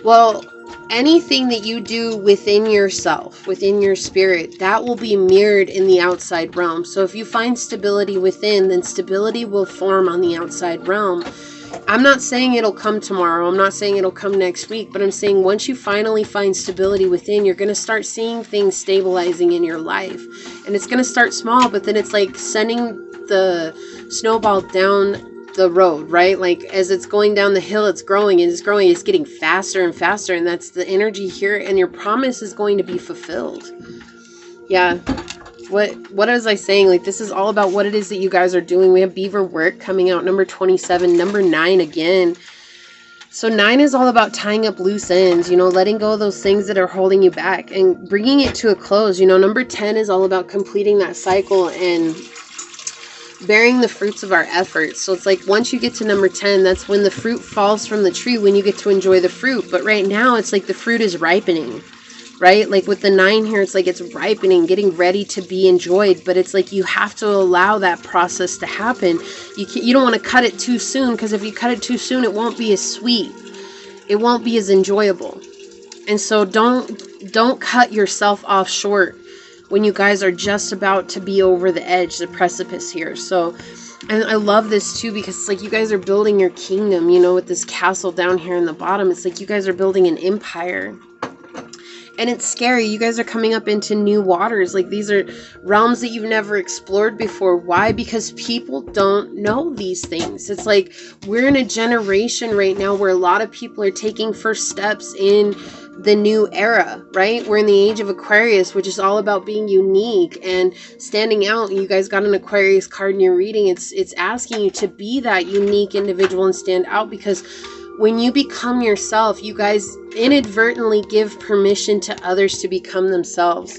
Well, anything that you do within yourself, within your spirit, that will be mirrored in the outside realm. So if you find stability within, then stability will form on the outside realm. I'm not saying it'll come tomorrow. I'm not saying it'll come next week, but I'm saying once you finally find stability within, you're going to start seeing things stabilizing in your life. And it's going to start small, but then it's like sending the snowball down the road, right? Like as it's going down the hill, it's growing and it's growing, it's getting faster and faster, and that's the energy here, and your promise is going to be fulfilled. Yeah. What was I saying? Like, this is all about what it is that you guys are doing. We have Beaver Work coming out, number 27, number 9 again. So 9 is all about tying up loose ends, you know, letting go of those things that are holding you back and bringing it to a close. You know, number 10 is all about completing that cycle and bearing the fruits of our efforts. So it's like once you get to number 10, that's when the fruit falls from the tree, when you get to enjoy the fruit. But right now it's like the fruit is ripening, right? Like with the 9 here, it's like it's ripening, getting ready to be enjoyed. But it's like you have to allow that process to happen. You don't want to cut it too soon, because if you cut it too soon, it won't be as sweet. It won't be as enjoyable. And so don't cut yourself off short when you guys are just about to be over the edge, the precipice here. So, and I love this too, because it's like you guys are building your kingdom, you know, with this castle down here in the bottom. It's like you guys are building an empire. And it's scary. You guys are coming up into new waters. Like these are realms that you've never explored before. Why? Because people don't know these things. It's like we're in a generation right now where a lot of people are taking first steps in the new era, right? We're in the age of Aquarius, which is all about being unique and standing out. You guys got an Aquarius card in your reading. It's asking you to be that unique individual and stand out, because when you become yourself, you guys inadvertently give permission to others to become themselves.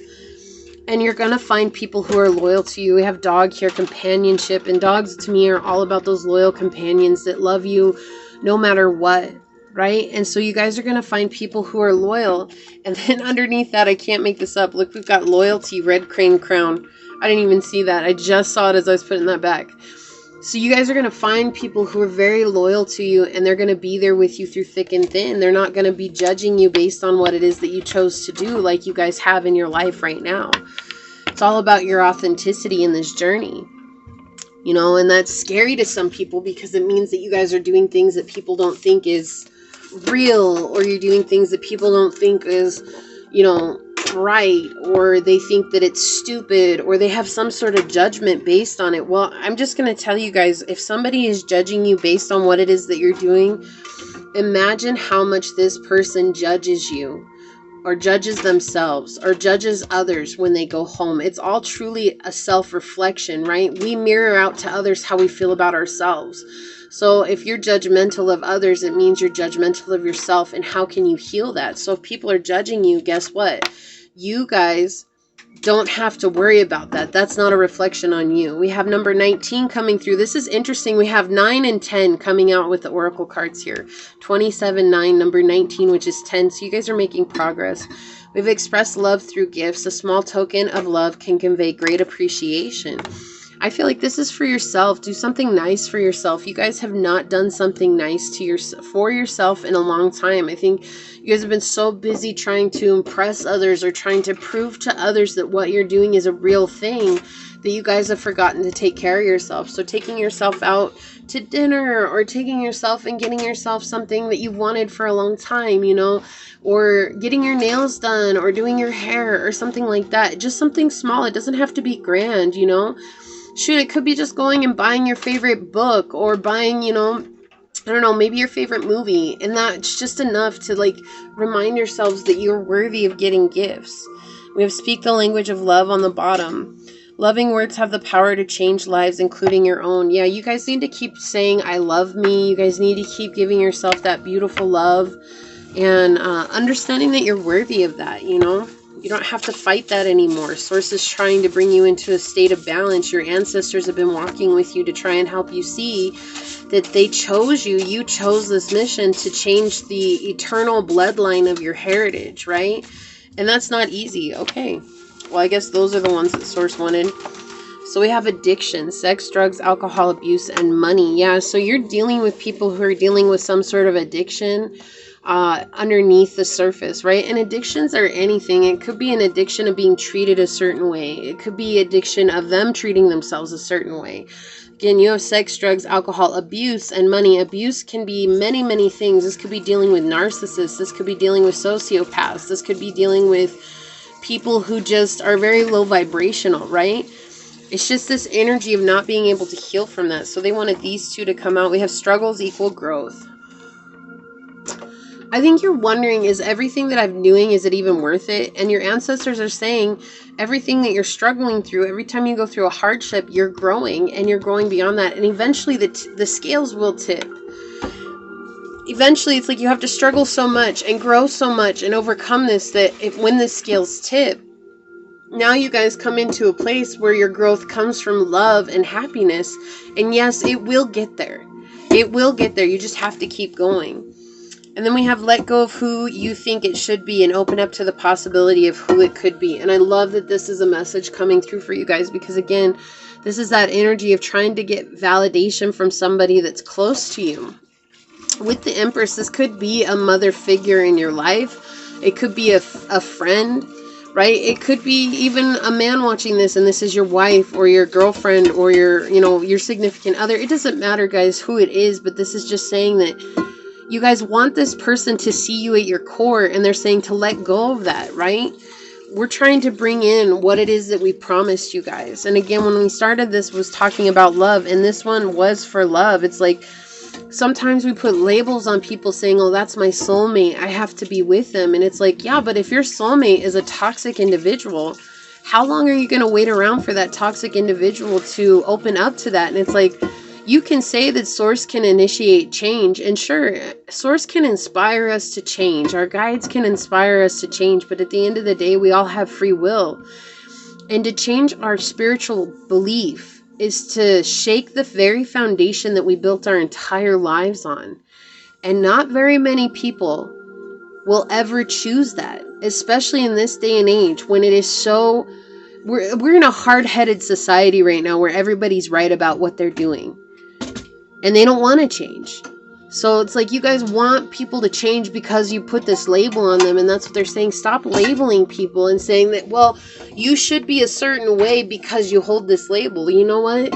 And you're going to find people who are loyal to you. We have dog here, companionship. And dogs to me are all about those loyal companions that love you no matter what, right? And so you guys are going to find people who are loyal. And then underneath that, I can't make this up. Look, we've got loyalty, red crane crown. I didn't even see that. I just saw it as I was putting that back. So you guys are going to find people who are very loyal to you, and they're going to be there with you through thick and thin. They're not going to be judging you based on what it is that you chose to do, like you guys have in your life right now. It's all about your authenticity in this journey. You know, and that's scary to some people because it means that you guys are doing things that people don't think is real, or you're doing things that people don't think is, you know, right, or they think that it's stupid, or they have some sort of judgment based on it. Well, I'm just going to tell you guys, if somebody is judging you based on what it is that you're doing, imagine how much this person judges you, or judges themselves, or judges others when they go home. It's all truly a self-reflection, right? We mirror out to others how we feel about ourselves. So if you're judgmental of others, it means you're judgmental of yourself. And how can you heal that? So if people are judging you, guess what? You guys don't have to worry about that. That's not a reflection on you. We have number 19 coming through. This is interesting. We have 9 and 10 coming out with the oracle cards here. 27, 9, number 19, which is 10. So you guys are making progress. We've expressed love through gifts. A small token of love can convey great appreciation. I feel like this is for yourself. Do something nice for yourself. You guys have not done something nice for yourself in a long time. I think you guys have been so busy trying to impress others, or trying to prove to others that what you're doing is a real thing, that you guys have forgotten to take care of yourself. So taking yourself out to dinner, or taking yourself and getting yourself something that you've wanted for a long time, you know, or getting your nails done, or doing your hair, or something like that. Just something small. It doesn't have to be grand, you know. Shoot, it could be just going and buying your favorite book, or buying, you know, I don't know, maybe your favorite movie. And that's just enough to like remind yourselves that you're worthy of getting gifts. We have speak the language of love on the bottom. Loving words have the power to change lives, including your own. Yeah, you guys need to keep saying, I love me. You guys need to keep giving yourself that beautiful love, and understanding that you're worthy of that, you know. You don't have to fight that anymore. Source is trying to bring you into a state of balance. Your ancestors have been walking with you to try and help you see that they chose you. You chose this mission to change the eternal bloodline of your heritage, right? And that's not easy. Okay. Well, I guess those are the ones that Source wanted. So we have addiction, sex, drugs, alcohol abuse, and money. Yeah, so you're dealing with people who are dealing with some sort of addiction underneath the surface, right? And addictions are anything. It could be an addiction of being treated a certain way. It could be addiction of them treating themselves a certain way. Again, you have sex, drugs, alcohol, abuse, and money. Abuse can be many, many things. This could be dealing with narcissists. This could be dealing with sociopaths. This could be dealing with people who just are very low vibrational, right? It's just this energy of not being able to heal from that. So they wanted these two to come out. We have struggles equal growth. I think you're wondering, is everything that I'm doing, is it even worth it? And your ancestors are saying everything that you're struggling through, every time you go through a hardship, you're growing, and you're growing beyond that. And eventually the scales will tip. Eventually, it's like you have to struggle so much and grow so much and overcome this, that when the scales tip, now you guys come into a place where your growth comes from love and happiness. And yes, it will get there. It will get there. You just have to keep going. And then we have let go of who you think it should be and open up to the possibility of who it could be. And I love that this is a message coming through for you guys, because again, this is that energy of trying to get validation from somebody that's close to you. With the Empress, this could be a mother figure in your life. It could be a friend, right? It could be even a man watching this, and this is your wife or your girlfriend or your significant other. It doesn't matter, guys, who it is, but this is just saying that you guys want this person to see you at your core, and they're saying to let go of that, right? We're trying to bring in what it is that we promised you guys. And again, when we started, this was talking about love, and this one was for love. It's like sometimes we put labels on people saying, oh, that's my soulmate, I have to be with them. And it's like, yeah, but if your soulmate is a toxic individual, how long are you going to wait around for that toxic individual to open up to that? And it's like, you can say that Source can initiate change, and sure, Source can inspire us to change. Our guides can inspire us to change, but at the end of the day, we all have free will. And to change our spiritual belief is to shake the very foundation that we built our entire lives on. And not very many people will ever choose that, especially in this day and age when it is so... We're in a hard-headed society right now where everybody's right about what they're doing. And they don't want to change. So it's like you guys want people to change because you put this label on them. And that's what they're saying. Stop labeling people and saying that, well, you should be a certain way because you hold this label. You know what?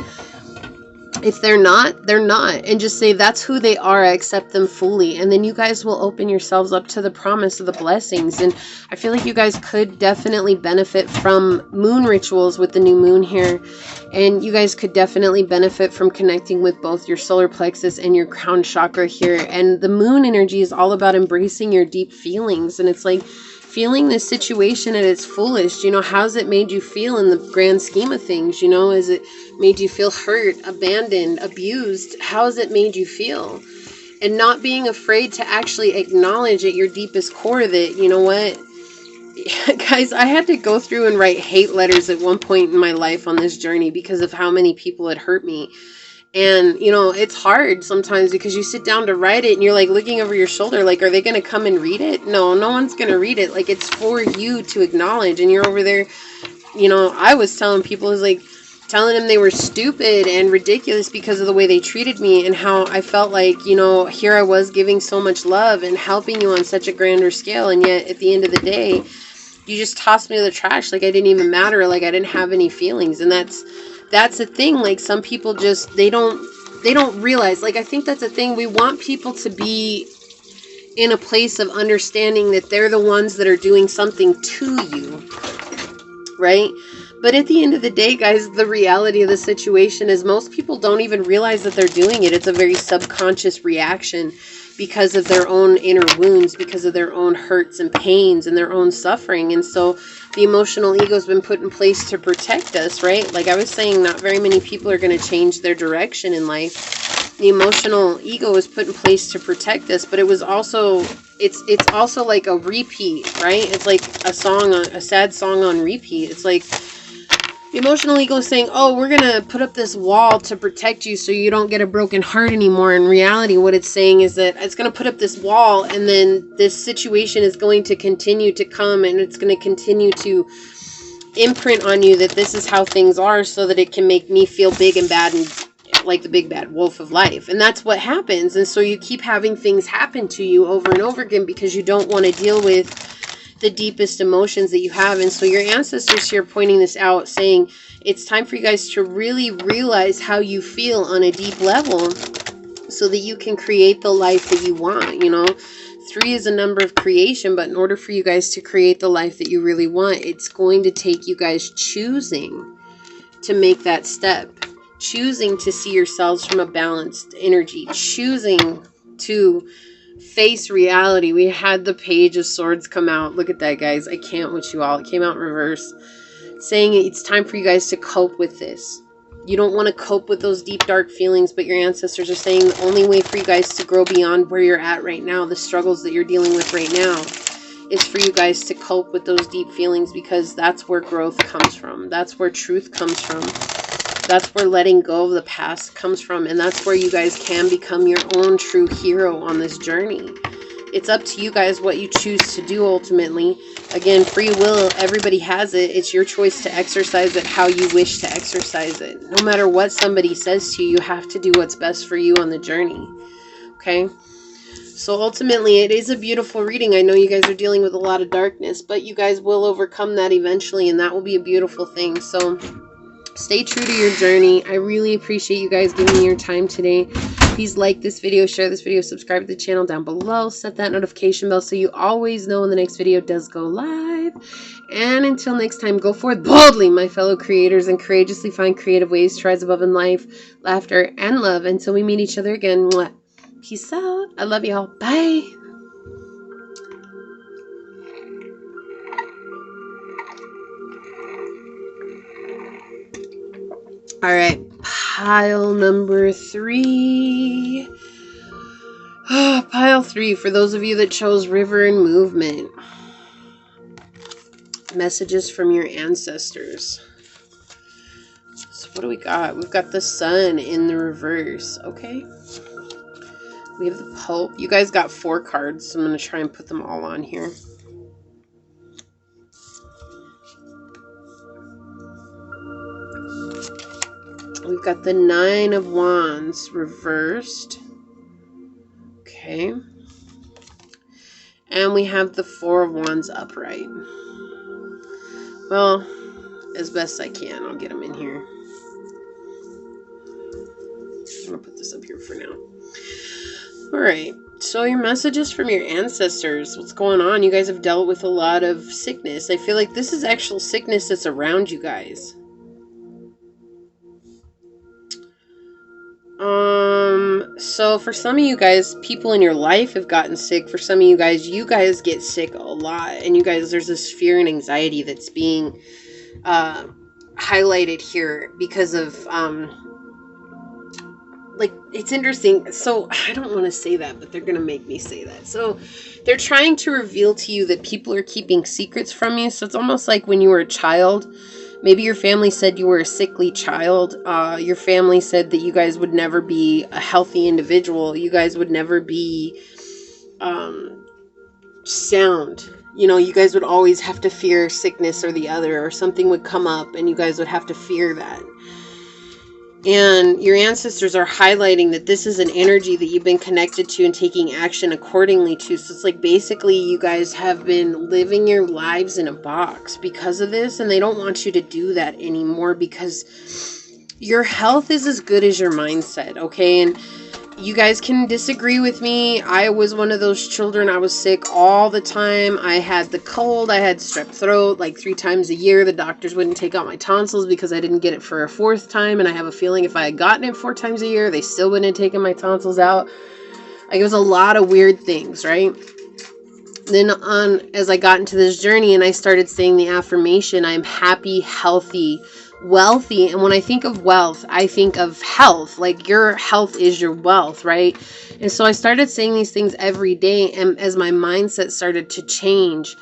If they're not, they're not. And just say, that's who they are. I accept them fully. And then you guys will open yourselves up to the promise of the blessings. And I feel like you guys could definitely benefit from moon rituals with the new moon here. And you guys could definitely benefit from connecting with both your solar plexus and your crown chakra here. And the moon energy is all about embracing your deep feelings. And it's like feeling this situation at its fullest. You know, how's it made you feel in the grand scheme of things? You know, is it made you feel hurt, abandoned, abused? How has it made you feel? And not being afraid to actually acknowledge at your deepest core that, you know what, guys, I had to go through and write hate letters at one point in my life on this journey because of how many people had hurt me. And, you know, it's hard sometimes because you sit down to write it and you're like looking over your shoulder, like, are they going to come and read it? No, no one's going to read it. Like, it's for you to acknowledge. And you're over there, you know, I was telling people, is like, telling them they were stupid and ridiculous because of the way they treated me, and how I felt like, you know, here I was giving so much love and helping you on such a grander scale, and yet at the end of the day, you just tossed me to the trash like I didn't even matter, like I didn't have any feelings. And that's the thing. Like, some people just, they don't realize, like, I think that's a thing. We want people to be in a place of understanding that they're the ones that are doing something to you, right? But at the end of the day, guys, the reality of the situation is most people don't even realize that they're doing it. It's a very subconscious reaction because of their own inner wounds, because of their own hurts and pains and their own suffering. And so the emotional ego has been put in place to protect us, right? Like I was saying, not very many people are going to change their direction in life. The emotional ego was put in place to protect us, but it was also, it's also like a repeat, right? It's like a sad song on repeat. It's like the emotional ego is saying, oh, we're going to put up this wall to protect you so you don't get a broken heart anymore. In reality, what it's saying is that it's going to put up this wall, and then this situation is going to continue to come, and it's going to continue to imprint on you that this is how things are, so that it can make me feel big and bad and like the big bad wolf of life. And that's what happens. And so you keep having things happen to you over and over again because you don't want to deal with the deepest emotions that you have. And so your ancestors here pointing this out, saying it's time for you guys to really realize how you feel on a deep level so that you can create the life that you want. You know, 3 is a number of creation, but in order for you guys to create the life that you really want, it's going to take you guys choosing to make that step, choosing to see yourselves from a balanced energy, choosing to face reality. We had the Page of Swords come out. Look at that, guys. I can't with you all. It came out in reverse, saying it's time for you guys to cope with this. You don't want to cope with those deep, dark feelings, but your ancestors are saying the only way for you guys to grow beyond where you're at right now, the struggles that you're dealing with right now, is for you guys to cope with those deep feelings, because that's where growth comes from. That's where truth comes from. That's where letting go of the past comes from. And that's where you guys can become your own true hero on this journey. It's up to you guys what you choose to do ultimately. Again, free will, everybody has it. It's your choice to exercise it how you wish to exercise it. No matter what somebody says to you, you have to do what's best for you on the journey. Okay? So ultimately, it is a beautiful reading. I know you guys are dealing with a lot of darkness, but you guys will overcome that eventually, and that will be a beautiful thing. So stay true to your journey. I really appreciate you guys giving me your time today. Please like this video, share this video, subscribe to the channel down below, set that notification bell so you always know when the next video does go live. And until next time, go forth boldly, my fellow creators, and courageously find creative ways to rise above in life, laughter, and love. Until we meet each other again. Mwah. Peace out. I love y'all. Bye. All right, pile number 3. Pile 3, for those of you that chose River and Movement. Messages from your ancestors. So what do we got? We've got the Sun in the reverse. Okay. We have the Pope. You guys got 4 cards, so I'm going to try and put them all on here. We've got the 9 of Wands reversed. Okay. And we have the 4 of Wands upright. Well, as best I can, I'll get them in here. I'm going to put this up here for now. All right. So your messages from your ancestors. What's going on? You guys have dealt with a lot of sickness. I feel like this is actual sickness that's around you guys. So for some of you guys, people in your life have gotten sick. For some of you guys get sick a lot. And you guys, there's this fear and anxiety that's being highlighted here because of, like, it's interesting. So I don't want to say that, but they're going to make me say that. So they're trying to reveal to you that people are keeping secrets from you. So it's almost like when you were a child, maybe your family said you were a sickly child. Your family said that you guys would never be a healthy individual. You guys would never be sound. You know, you guys would always have to fear sickness or the other, or something would come up and you guys would have to fear that. And your ancestors are highlighting that this is an energy that you've been connected to and taking action accordingly to. So it's like basically you guys have been living your lives in a box because of this. And they don't want you to do that anymore because your health is as good as your mindset. Okay. And you guys can disagree with me. I was one of those children. I was sick all the time. I had the cold. I had strep throat like 3 times a year. The doctors wouldn't take out my tonsils because I didn't get it for a 4th time. And I have a feeling if I had gotten it 4 times a year, they still wouldn't have taken my tonsils out. Like, it was a lot of weird things, right? Then as I got into this journey and I started saying the affirmation, I'm happy, healthy, wealthy. And when I think of wealth, I think of health. Like, your health is your wealth, right? And so I started saying these things every day, and as my mindset started to change,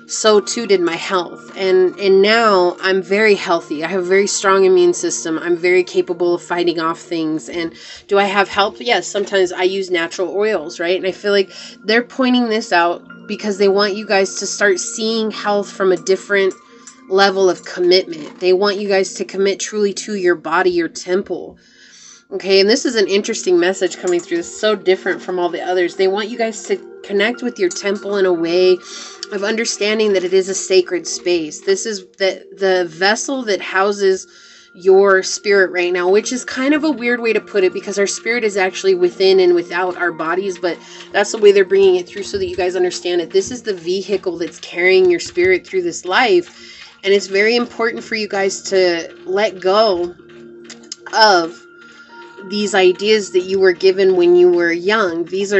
so too did my health. And now I'm very healthy. I have a very strong immune system. I'm very capable of fighting off things. And do I have help? Yes, sometimes I use natural oils, right? And I feel like they're pointing this out because they want you guys to start seeing health from a different level of commitment. They want you guys to commit truly to your body, your temple. Okay, and this is an interesting message coming through. It's so different from all the others. They want you guys to connect with your temple in a way of understanding that it is a sacred space. This is the vessel that houses your spirit right now, which is kind of a weird way to put it because our spirit is actually within and without our bodies, but that's the way they're bringing it through so that you guys understand it. This is the vehicle that's carrying your spirit through this life, and it's very important for you guys to let go of these ideas that you were given when you were young. This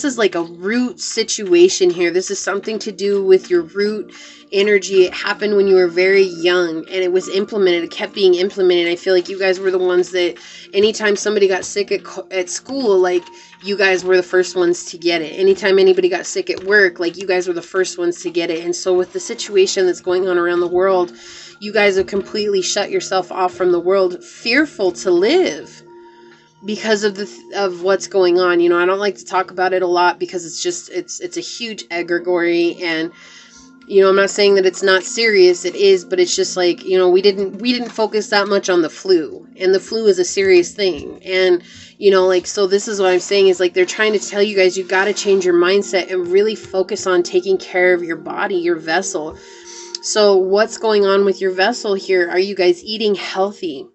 is like a root situation here. This is something to do with your root energy. It happened when you were very young and it was implemented. It kept being implemented. I feel like you guys were the ones that anytime somebody got sick at school, like, you guys were the first ones to get it. Anytime anybody got sick at work, like, you guys were the first ones to get it. And so with the situation that's going on around the world, you guys have completely shut yourself off from the world, fearful to live because of what's going on. You know, I don't like to talk about it a lot because it's a huge egregore, and you know, I'm not saying that it's not serious. It is, but it's just like, you know, we didn't focus that much on the flu, and the flu is a serious thing. And you know, like, so this is what I'm saying is, like, they're trying to tell you guys, you got to change your mindset and really focus on taking care of your body, your vessel. So what's going on with your vessel here? Are you guys eating healthy?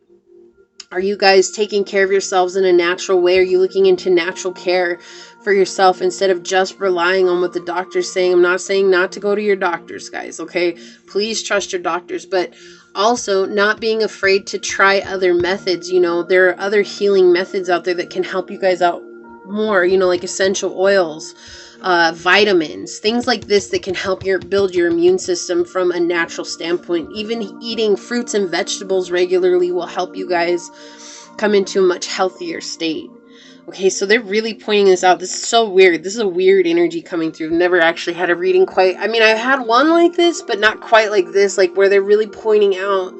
Are you guys taking care of yourselves in a natural way? Are you looking into natural care for yourself instead of just relying on what the doctor's saying? I'm not saying not to go to your doctors, guys, okay? Please trust your doctors, but also not being afraid to try other methods. You know, there are other healing methods out there that can help you guys out more, you know, like essential oils, vitamins, things like this that can help build your immune system from a natural standpoint. Even eating fruits and vegetables regularly will help you guys come into a much healthier state. Okay, so they're really pointing this out. This is so weird. This is a weird energy coming through. I've never actually had a reading quite, I mean, I've had one like this, but not quite like this, like where they're really pointing out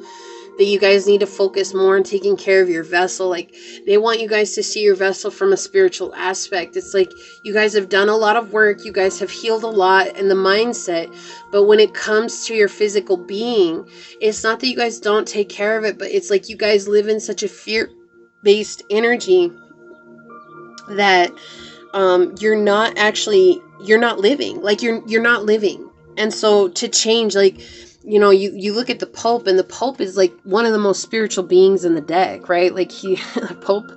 that you guys need to focus more on taking care of your vessel. Like, they want you guys to see your vessel from a spiritual aspect. It's like you guys have done a lot of work. You guys have healed a lot in the mindset. But when it comes to your physical being, it's not that you guys don't take care of it, but it's like you guys live in such a fear-based energy that you're not living. Like, you're not living. And so to change, like, you know, you look at the Pope, and the Pope is like one of the most spiritual beings in the deck, right? Like, the Pope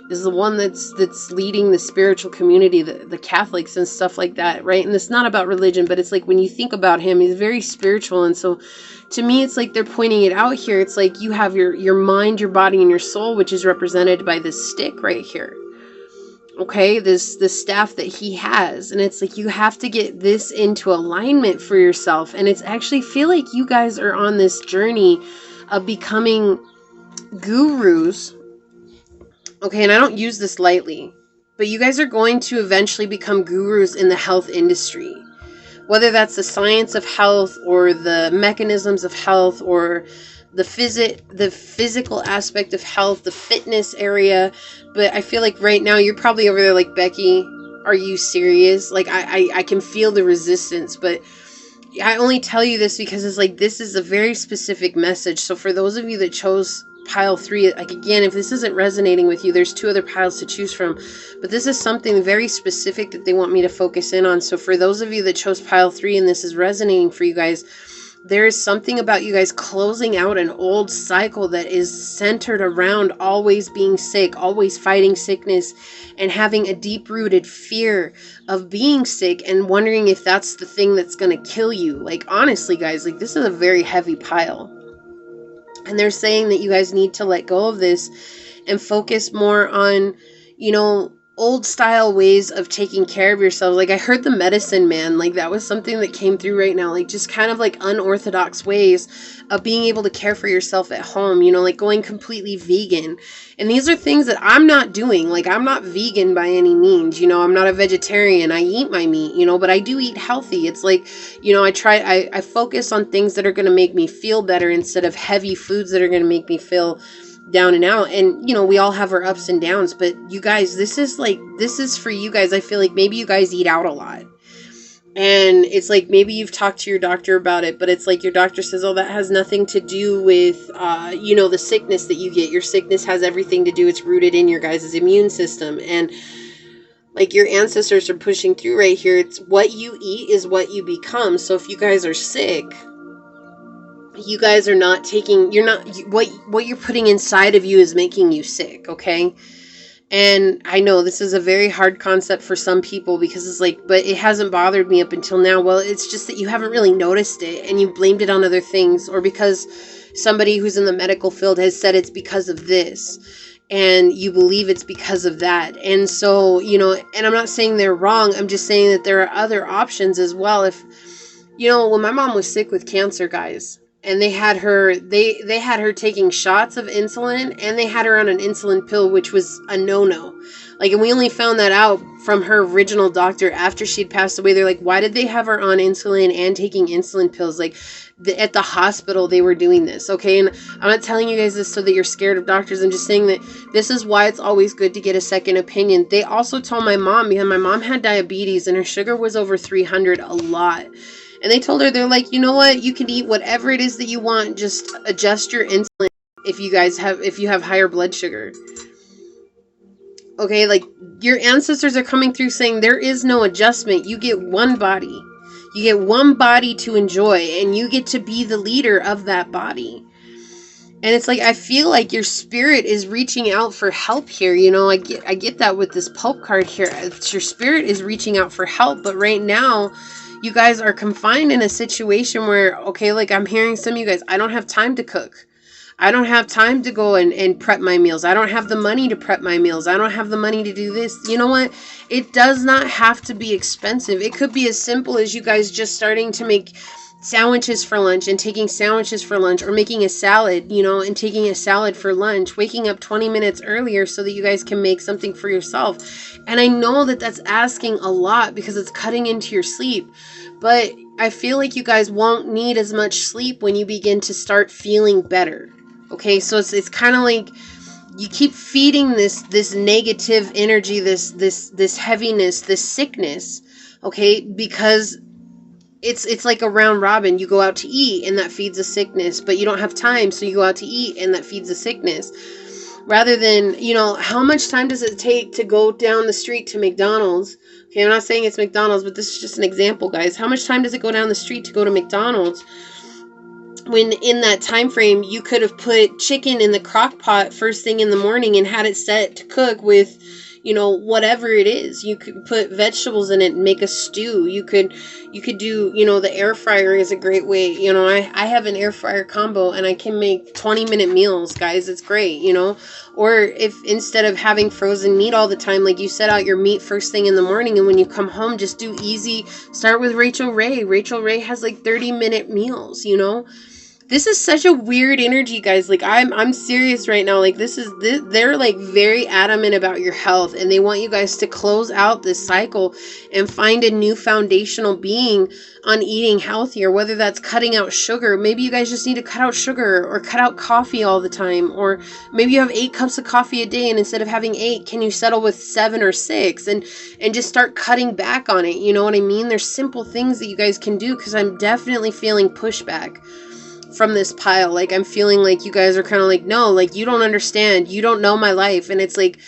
is the one that's leading the spiritual community, the Catholics and stuff like that, right? And it's not about religion, but it's like when you think about him, he's very spiritual. And so to me, it's like they're pointing it out here. It's like you have your mind, your body, and your soul, which is represented by this stick right here. Okay, this staff that he has. And it's like you have to get this into alignment for yourself. And it's actually feel like you guys are on this journey of becoming gurus. Okay, and I don't use this lightly, but you guys are going to eventually become gurus in the health industry. Whether that's the science of health or the mechanisms of health or the physical aspect of health, the fitness area. But I feel like right now you're probably over there like, Becky, are you serious? Like I can feel the resistance, but I only tell you this because it's like this is a very specific message. So for those of you that chose pile 3, like again, if this isn't resonating with you, there's 2 other piles to choose from, but this is something very specific that they want me to focus in on. So for those of you that chose pile 3 and this is resonating for you guys, there is something about you guys closing out an old cycle that is centered around always being sick, always fighting sickness, and having a deep-rooted fear of being sick and wondering if that's the thing that's going to kill you. Like honestly guys, like this is a very heavy pile. And they're saying that you guys need to let go of this and focus more on, you know, old style ways of taking care of yourselves. Like I heard the medicine man, like that was something that came through right now, like just kind of like unorthodox ways of being able to care for yourself at home, you know, like going completely vegan. And these are things that I'm not doing. Like I'm not vegan by any means, you know, I'm not a vegetarian. I eat my meat, you know, but I do eat healthy. It's like, you know, I focus on things that are going to make me feel better instead of heavy foods that are going to make me feel down and out. And you know, we all have our ups and downs, but you guys, this is for you guys. I feel like maybe you guys eat out a lot, and it's like maybe you've talked to your doctor about it, but it's like your doctor says, oh, that has nothing to do with you know, the sickness that you get. Your sickness has everything to do, it's rooted in your guys' immune system. And like your ancestors are pushing through right here. It's what you eat is what you become. So if you guys are sick, you guys are not taking, you're not, what you're putting inside of you is making you sick, okay? And I know this is a very hard concept for some people because it's like, but it hasn't bothered me up until now. Well, it's just that you haven't really noticed it and you blamed it on other things, or because somebody who's in the medical field has said it's because of this and you believe it's because of that. And so, you know, and I'm not saying they're wrong. I'm just saying that there are other options as well. If, you know, when my mom was sick with cancer, guys, and they had her, they had her taking shots of insulin, and they had her on an insulin pill, which was a no-no. Like, and we only found that out from her original doctor after she'd passed away. They're like, why did they have her on insulin and taking insulin pills? Like, at the hospital, they were doing this, okay? And I'm not telling you guys this so that you're scared of doctors. I'm just saying that this is why it's always good to get a second opinion. They also told my mom, because my mom had diabetes, and her sugar was over 300 a lot. And they told her, they're like, you know what? You can eat whatever it is that you want. Just adjust your insulin if you have higher blood sugar. Okay, like your ancestors are coming through saying there is no adjustment. You get one body. You get one body to enjoy, and you get to be the leader of that body. And it's like, I feel like your spirit is reaching out for help here. You know, I get that with this Pope card here. It's your spirit is reaching out for help, but right now, you guys are confined in a situation where, okay, like I'm hearing some of you guys, I don't have time to cook. I don't have time to go and prep my meals. I don't have the money to prep my meals. I don't have the money to do this. You know what? It does not have to be expensive. It could be as simple as you guys just starting to make sandwiches for lunch and taking sandwiches for lunch, or making a salad, you know, and taking a salad for lunch, waking up 20 minutes earlier so that you guys can make something for yourself. And I know that that's asking a lot because it's cutting into your sleep, but I feel like you guys won't need as much sleep when you begin to start feeling better. Okay, so it's kind of like you keep feeding this negative energy, this heaviness, this sickness, okay, because it's like a round robin. You go out to eat and that feeds a sickness, but you don't have time, so you go out to eat and that feeds a sickness. Rather than, you know, how much time does it take to go down the street to McDonald's? Okay, I'm not saying it's McDonald's, but this is just an example, guys. How much time does it go down the street to go to McDonald's when in that time frame you could have put chicken in the crock pot first thing in the morning and had it set to cook with, you know, whatever it is. You could put vegetables in it and make a stew. You could do, you know, the air fryer is a great way. You know, I have an air fryer combo and I can make 20-minute meals, guys. It's great, you know. Or if instead of having frozen meat all the time, like you set out your meat first thing in the morning, and when you come home, just do easy. Start with Rachel Ray. Rachel Ray has like 30-minute meals, you know. This is such a weird energy, guys. Like, I'm serious right now. Like, they're like very adamant about your health, and they want you guys to close out this cycle and find a new foundational being on eating healthier, whether that's cutting out sugar. Maybe you guys just need to cut out sugar, or cut out coffee all the time, or maybe you have 8 cups of coffee a day, and instead of having 8, can you settle with 7 or 6 and just start cutting back on it? You know what I mean? There's simple things that you guys can do, because I'm definitely feeling pushback from this pile. Like, I'm feeling like you guys are kind of like, no, like, you don't understand, you don't know my life. And it's like,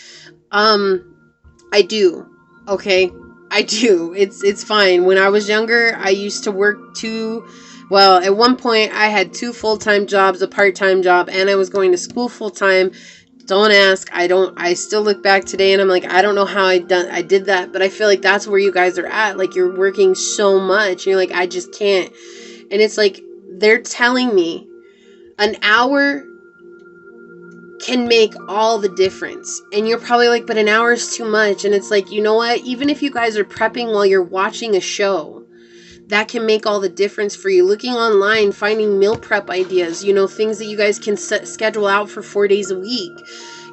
I do. Okay, I do. It's fine. When I was younger, I used to work at one point I had 2 full-time jobs, a part-time job, and I was going to school full-time. Don't ask. I still look back today and I'm like, I don't know how I did that, but I feel like that's where you guys are at. Like, you're working so much and you're like, I just can't. And it's like, they're telling me an hour can make all the difference. And you're probably like, but an hour is too much. And it's like, you know what? Even if you guys are prepping while you're watching a show, that can make all the difference for you. Looking online, finding meal prep ideas, you know, things that you guys can schedule out for 4 days a week.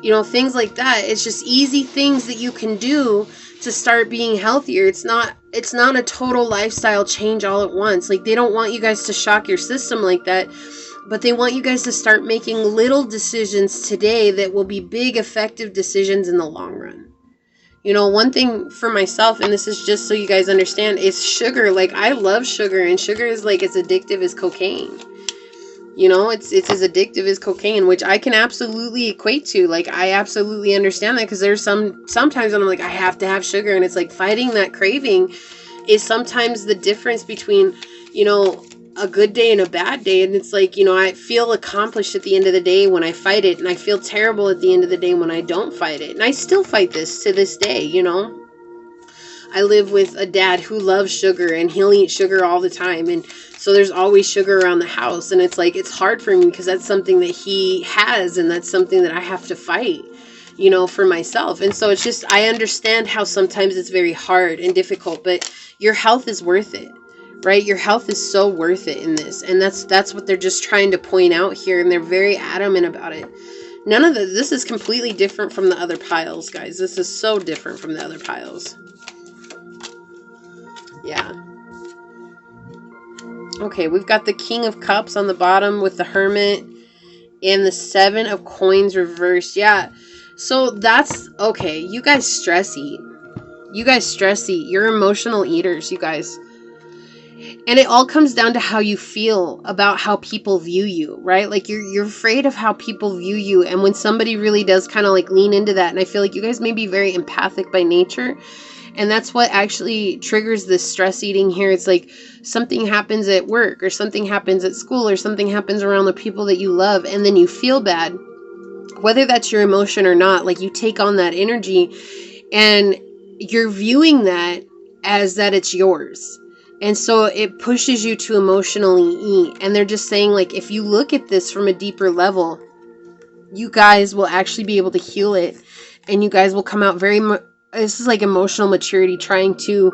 You know, things like that. It's just easy things that you can do to start being healthier. It's not a total lifestyle change all at once. Like, they don't want you guys to shock your system like that, but they want you guys to start making little decisions today that will be big, effective decisions in the long run. You know, one thing for myself, and this is just so you guys understand, is sugar. Like, I love sugar, and sugar is like as addictive as cocaine. You know, it's as addictive as cocaine, which I can absolutely equate to. Like, I absolutely understand that, because there's sometimes when I'm like, I have to have sugar, and it's like fighting that craving is sometimes the difference between, you know, a good day and a bad day. And it's like, you know, I feel accomplished at the end of the day when I fight it, and I feel terrible at the end of the day when I don't fight it. And I still fight this to this day, you know. I live with a dad who loves sugar, and he'll eat sugar all the time, and so there's always sugar around the house. And it's like, it's hard for me because that's something that he has, and that's something that I have to fight, you know, for myself. And so it's just, I understand how sometimes it's very hard and difficult, but your health is worth it, right? Your health is so worth it in this. And that's what they're just trying to point out here, and they're very adamant about it. None of this is completely different from the other piles, guys. This is so different from the other piles. Yeah. Okay, we've got the King of Cups on the bottom with the Hermit and the 7 of Coins reversed. Yeah, so that's, okay, you guys stress eat. You guys stress eat. You're emotional eaters, you guys. And it all comes down to how you feel about how people view you, right? Like, you're afraid of how people view you. And when somebody really does kind of like lean into that, and I feel like you guys may be very empathic by nature, and that's what actually triggers this stress eating here. It's like something happens at work, or something happens at school, or something happens around the people that you love, and then you feel bad. Whether that's your emotion or not, like, you take on that energy and you're viewing that as that it's yours. And so it pushes you to emotionally eat. And they're just saying, like, if you look at this from a deeper level, you guys will actually be able to heal it. And you guys will come out this is like emotional maturity trying to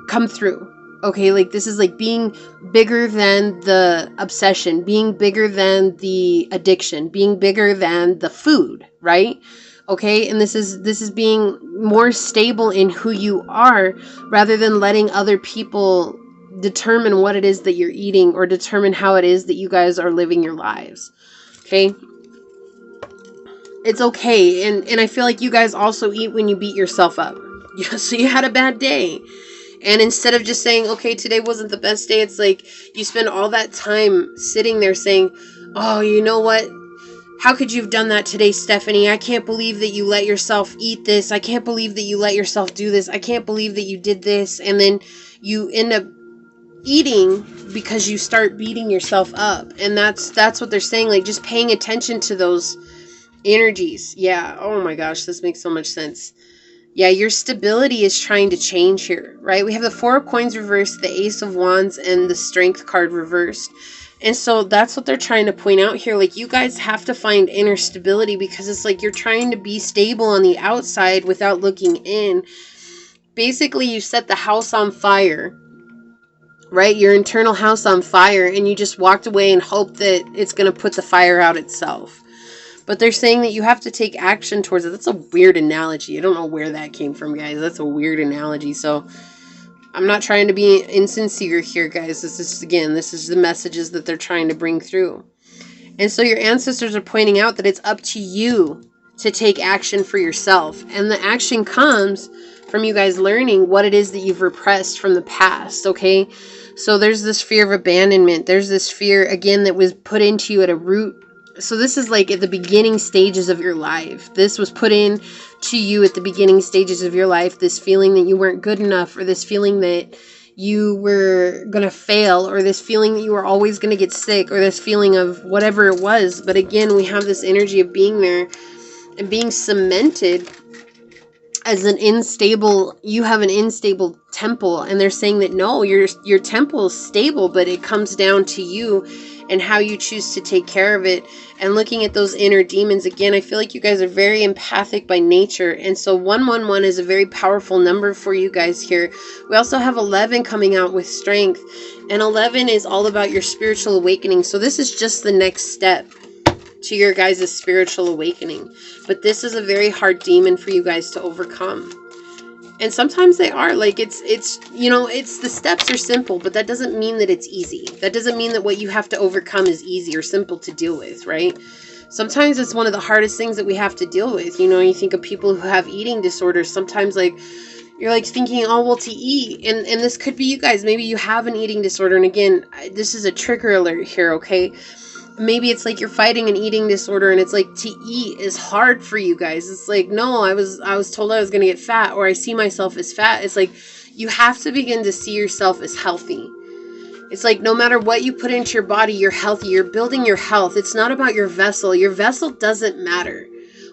come through. Okay, like, this is like being bigger than the obsession, being bigger than the addiction, being bigger than the food, right? Okay, and this is being more stable in who you are, rather than letting other people determine what it is that you're eating, or determine how it is that you guys are living your lives. Okay? It's okay. And I feel like you guys also eat when you beat yourself up. So you had a bad day. And instead of just saying, okay, today wasn't the best day, it's like you spend all that time sitting there saying, oh, you know what? How could you have done that today, Stephanie? I can't believe that you let yourself eat this. I can't believe that you let yourself do this. I can't believe that you did this. And then you end up eating because you start beating yourself up. And that's what they're saying, like just paying attention to those energies. Yeah. Oh my gosh, this makes so much sense. Yeah, your stability is trying to change here, right? We have the Four of Coins reversed, the Ace of Wands, and the Strength card reversed. And so that's what they're trying to point out here. Like, you guys have to find inner stability, because it's like you're trying to be stable on the outside without looking in. Basically, you set the house on fire, right? Your internal house on fire, and you just walked away and hoped that it's going to put the fire out itself. But they're saying that you have to take action towards it. That's a weird analogy. I don't know where that came from, guys. That's a weird analogy. So I'm not trying to be insincere here, guys. This is the messages that they're trying to bring through. And so your ancestors are pointing out that it's up to you to take action for yourself. And the action comes from you guys learning what it is that you've repressed from the past, okay? So there's this fear of abandonment. There's this fear, again, that was put into you at a root. So this is like at the beginning stages of your life. This was put in to you at the beginning stages of your life. This feeling that you weren't good enough, or this feeling that you were going to fail, or this feeling that you were always going to get sick, or this feeling of whatever it was. But again, we have this energy of being there and being cemented as you have an unstable temple. And they're saying that no, your temple is stable, but it comes down to you and how you choose to take care of it. And looking at those inner demons, again, I feel like you guys are very empathic by nature. And so 111 is a very powerful number for you guys here. We also have 11 coming out with strength. And 11 is all about your spiritual awakening. So this is just the next step to your guys' spiritual awakening. But this is a very hard demon for you guys to overcome. And sometimes they are, like, it's the steps are simple, but that doesn't mean that it's easy. That doesn't mean that what you have to overcome is easy or simple to deal with, right? Sometimes it's one of the hardest things that we have to deal with. You know, you think of people who have eating disorders. Sometimes, like, you're like thinking, oh, well, to eat. And this could be you guys. Maybe you have an eating disorder. And again, this is a trigger alert here, okay? Maybe it's like you're fighting an eating disorder, and it's like to eat is hard for you guys. It's like, no, I was told I was going to get fat, or I see myself as fat. It's like you have to begin to see yourself as healthy. It's like no matter what you put into your body, you're healthy. You're building your health. It's not about your vessel. Your vessel doesn't matter.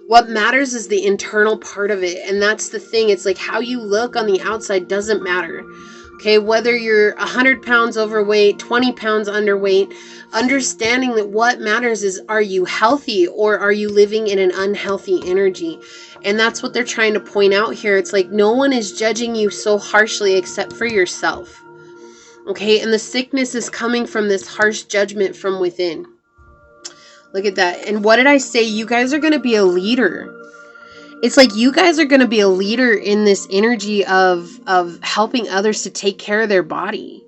What matters is the internal part of it. And that's the thing. It's like how you look on the outside doesn't matter. Okay, whether you're 100 pounds overweight, 20 pounds underweight, understanding that what matters is, are you healthy, or are you living in an unhealthy energy? And that's what they're trying to point out here. It's like no one is judging you so harshly except for yourself. Okay, and the sickness is coming from this harsh judgment from within. Look at that. And what did I say? You guys are going to be a leader. It's like you guys are going to be a leader in this energy of helping others to take care of their body,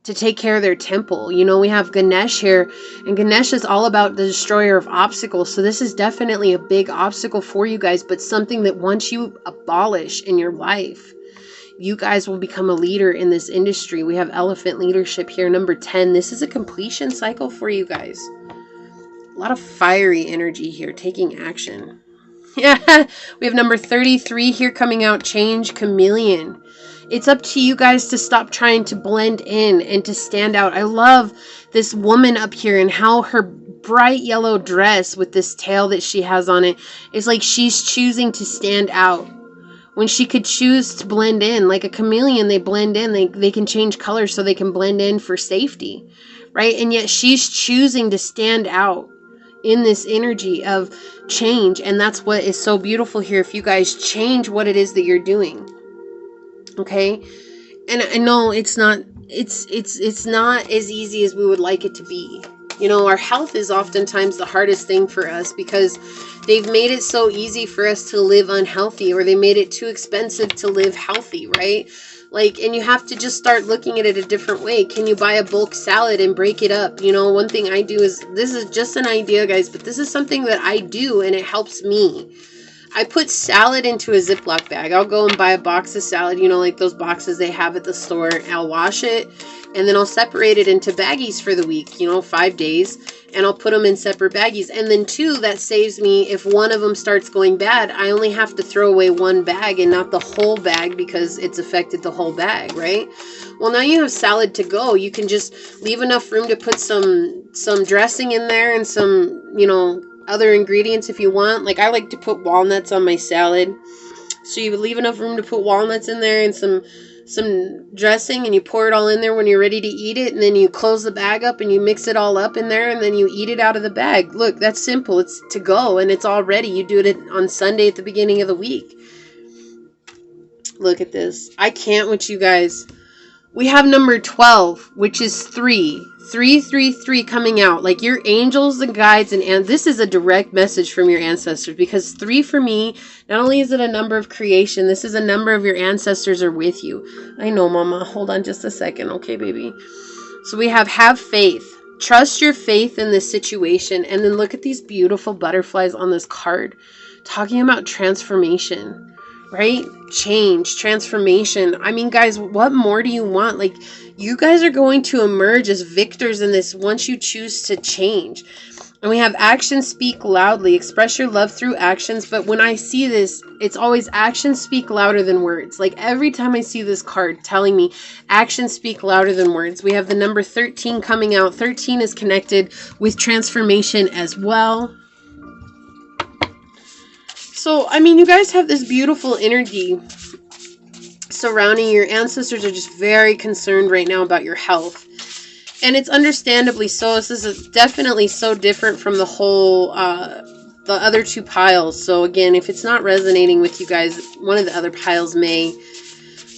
to take care of their temple. You know, we have Ganesh here, and Ganesh is all about the destroyer of obstacles. So this is definitely a big obstacle for you guys, but something that once you abolish in your life, you guys will become a leader in this industry. We have elephant leadership here, number 10. This is a completion cycle for you guys. A lot of fiery energy here, taking action. Yeah, we have number 33 here coming out, change, chameleon. It's up to you guys to stop trying to blend in and to stand out. I love this woman up here and how her bright yellow dress with this tail that she has on it is like she's choosing to stand out. When she could choose to blend in, like a chameleon, they blend in. They can change colors so they can blend in for safety, right? And yet she's choosing to stand out in this energy of change. And that's what is so beautiful here. If you guys change what it is that you're doing, okay? And I know it's not as easy as we would like it to be. You know, our health is oftentimes the hardest thing for us because they've made it so easy for us to live unhealthy, or they made it too expensive to live healthy, right? Like, and you have to just start looking at it a different way. Can you buy a bulk salad and break it up? You know, one thing I do is, this is just an idea, guys, but this is something that I do and it helps me. I put salad into a Ziploc bag. I'll go and buy a box of salad, you know, like those boxes they have at the store. I'll wash it, and then I'll separate it into baggies for the week, you know, 5 days. And I'll put them in separate baggies. And then 2, that saves me, if one of them starts going bad, I only have to throw away 1 bag and not the whole bag because it's affected the whole bag, right? Well, now you have salad to go. You can just leave enough room to put some dressing in there and some, you know, other ingredients if you want. Like I like to put walnuts on my salad. So you would leave enough room to put walnuts in there and some dressing, and you pour it all in there when you're ready to eat it, and then you close the bag up and you mix it all up in there, and then you eat it out of the bag. Look, that's simple. It's to go and it's all ready. You do it on Sunday at the beginning of the week. Look at this. I can't with you guys. We have number 12, which is 3. 333 coming out. Like your angels and guides, and this is a direct message from your ancestors, because 3 for me, not only is it a number of creation, this is a number of your ancestors are with you. I know, Mama. Hold on just a second. Okay, baby. So we have faith. Trust your faith in this situation. And then look at these beautiful butterflies on this card talking about transformation. Right? Change, transformation. I mean, guys, what more do you want? Like, you guys are going to emerge as victors in this once you choose to change. And we have actions speak loudly. Express your love through actions. But when I see this, it's always actions speak louder than words. Like every time I see this card telling me actions speak louder than words. We have the number 13 coming out. 13 is connected with transformation as well. So, I mean, you guys have this beautiful energy surrounding your ancestors are just very concerned right now about your health. And it's understandably so. This is definitely so different from the whole, the other 2 piles. So again, if it's not resonating with you guys, one of the other piles may.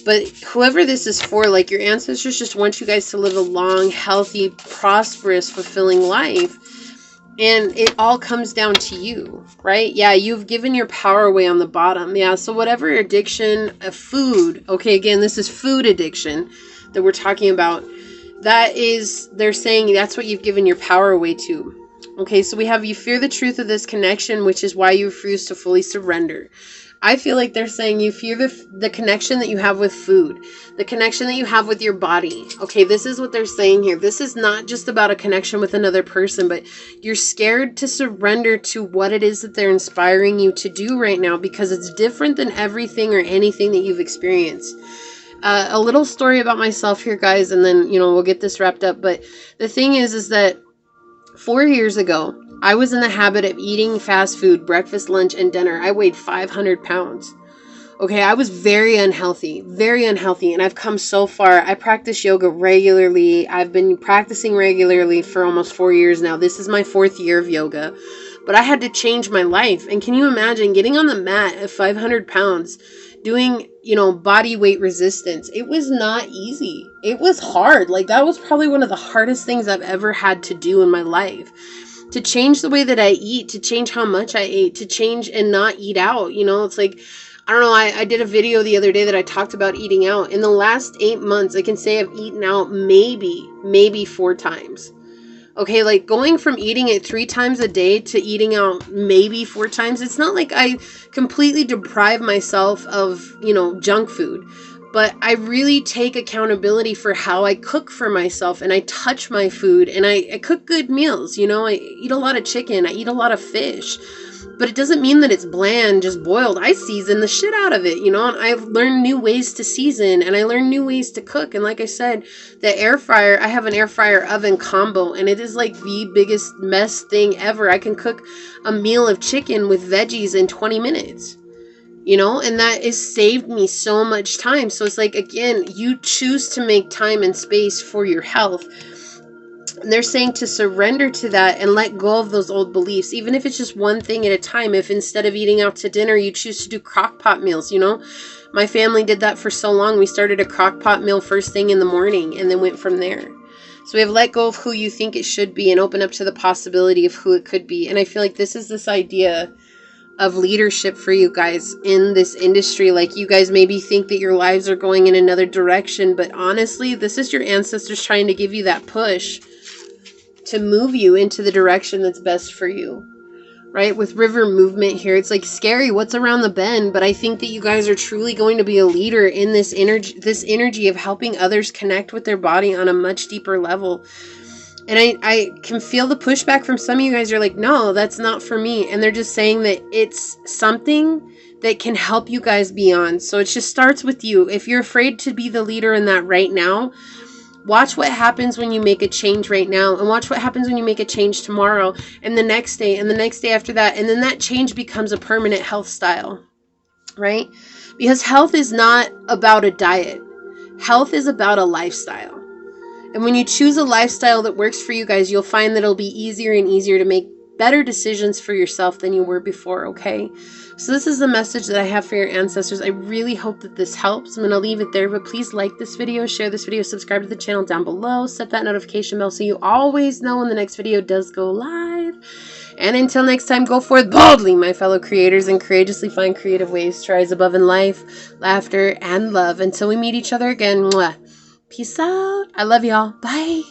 But whoever this is for, like your ancestors just want you guys to live a long, healthy, prosperous, fulfilling life. And it all comes down to you, right? Yeah, you've given your power away on the bottom. Yeah, so whatever addiction of food, okay, again, this is food addiction that we're talking about. That is, they're saying that's what you've given your power away to. Okay, so we have you fear the truth of this connection, which is why you refuse to fully surrender. I feel like they're saying you fear the connection that you have with food, the connection that you have with your body. Okay, this is what they're saying here. This is not just about a connection with another person, but you're scared to surrender to what it is that they're inspiring you to do right now because it's different than everything or anything that you've experienced. A little story about myself here, guys, and then, you know, we'll get this wrapped up. But the thing is that 4 years ago, I was in the habit of eating fast food, breakfast, lunch, and dinner. I weighed 500 pounds. Okay, I was very unhealthy, and I've come so far. I practice yoga regularly. I've been practicing regularly for almost 4 years now. This is my 4th year of yoga, but I had to change my life. And can you imagine getting on the mat at 500 pounds, doing, you know, body weight resistance? It was not easy. It was hard. Like that was probably one of the hardest things I've ever had to do in my life. To change the way that I eat, to change how much I ate, to change and not eat out. You know, it's like, I don't know, I did a video the other day that I talked about eating out. In the last 8 months, I can say I've eaten out maybe 4 times. Okay, like going from eating it 3 times a day to eating out maybe 4 times. It's not like I completely deprive myself of, you know, junk food. But I really take accountability for how I cook for myself, and I touch my food, and I cook good meals. You know, I eat a lot of chicken, I eat a lot of fish, but it doesn't mean that it's bland, just boiled. I season the shit out of it, you know, and I've learned new ways to season, and I learned new ways to cook. And like I said, the air fryer, I have an air fryer oven combo, and it is like the biggest mess thing ever. I can cook a meal of chicken with veggies in 20 minutes. You know, and that has saved me so much time. So it's like, again, you choose to make time and space for your health. And they're saying to surrender to that and let go of those old beliefs, even if it's just one thing at a time. If instead of eating out to dinner, you choose to do crock pot meals, you know, my family did that for so long. We started a crock pot meal first thing in the morning and then went from there. So we have let go of who you think it should be and open up to the possibility of who it could be. And I feel like this is this idea of leadership for you guys in this industry. Like, you guys maybe think that your lives are going in another direction, but honestly, this is your ancestors trying to give you that push to move you into the direction that's best for you. right? With river movement here, it's like scary what's around the bend, but I think that you guys are truly going to be a leader in this energy of helping others connect with their body on a much deeper level. And I can feel the pushback from some of you guys. Are like, no, that's not for me. And they're just saying that it's something that can help you guys beyond. So it just starts with you. If you're afraid to be the leader in that right now, watch what happens when you make a change right now, and watch what happens when you make a change tomorrow and the next day and the next day after that. And then that change becomes a permanent health style, right? Because health is not about a diet. Health is about a lifestyle. And when you choose a lifestyle that works for you guys, you'll find that it'll be easier and easier to make better decisions for yourself than you were before, okay? So this is the message that I have for your ancestors. I really hope that this helps. I'm going to leave it there, but please like this video, share this video, subscribe to the channel down below, set that notification bell so you always know when the next video does go live. And until next time, go forth boldly, my fellow creators, and courageously find creative ways to rise above in life, laughter, and love. Until we meet each other again, mwah. Peace out. I love y'all. Bye.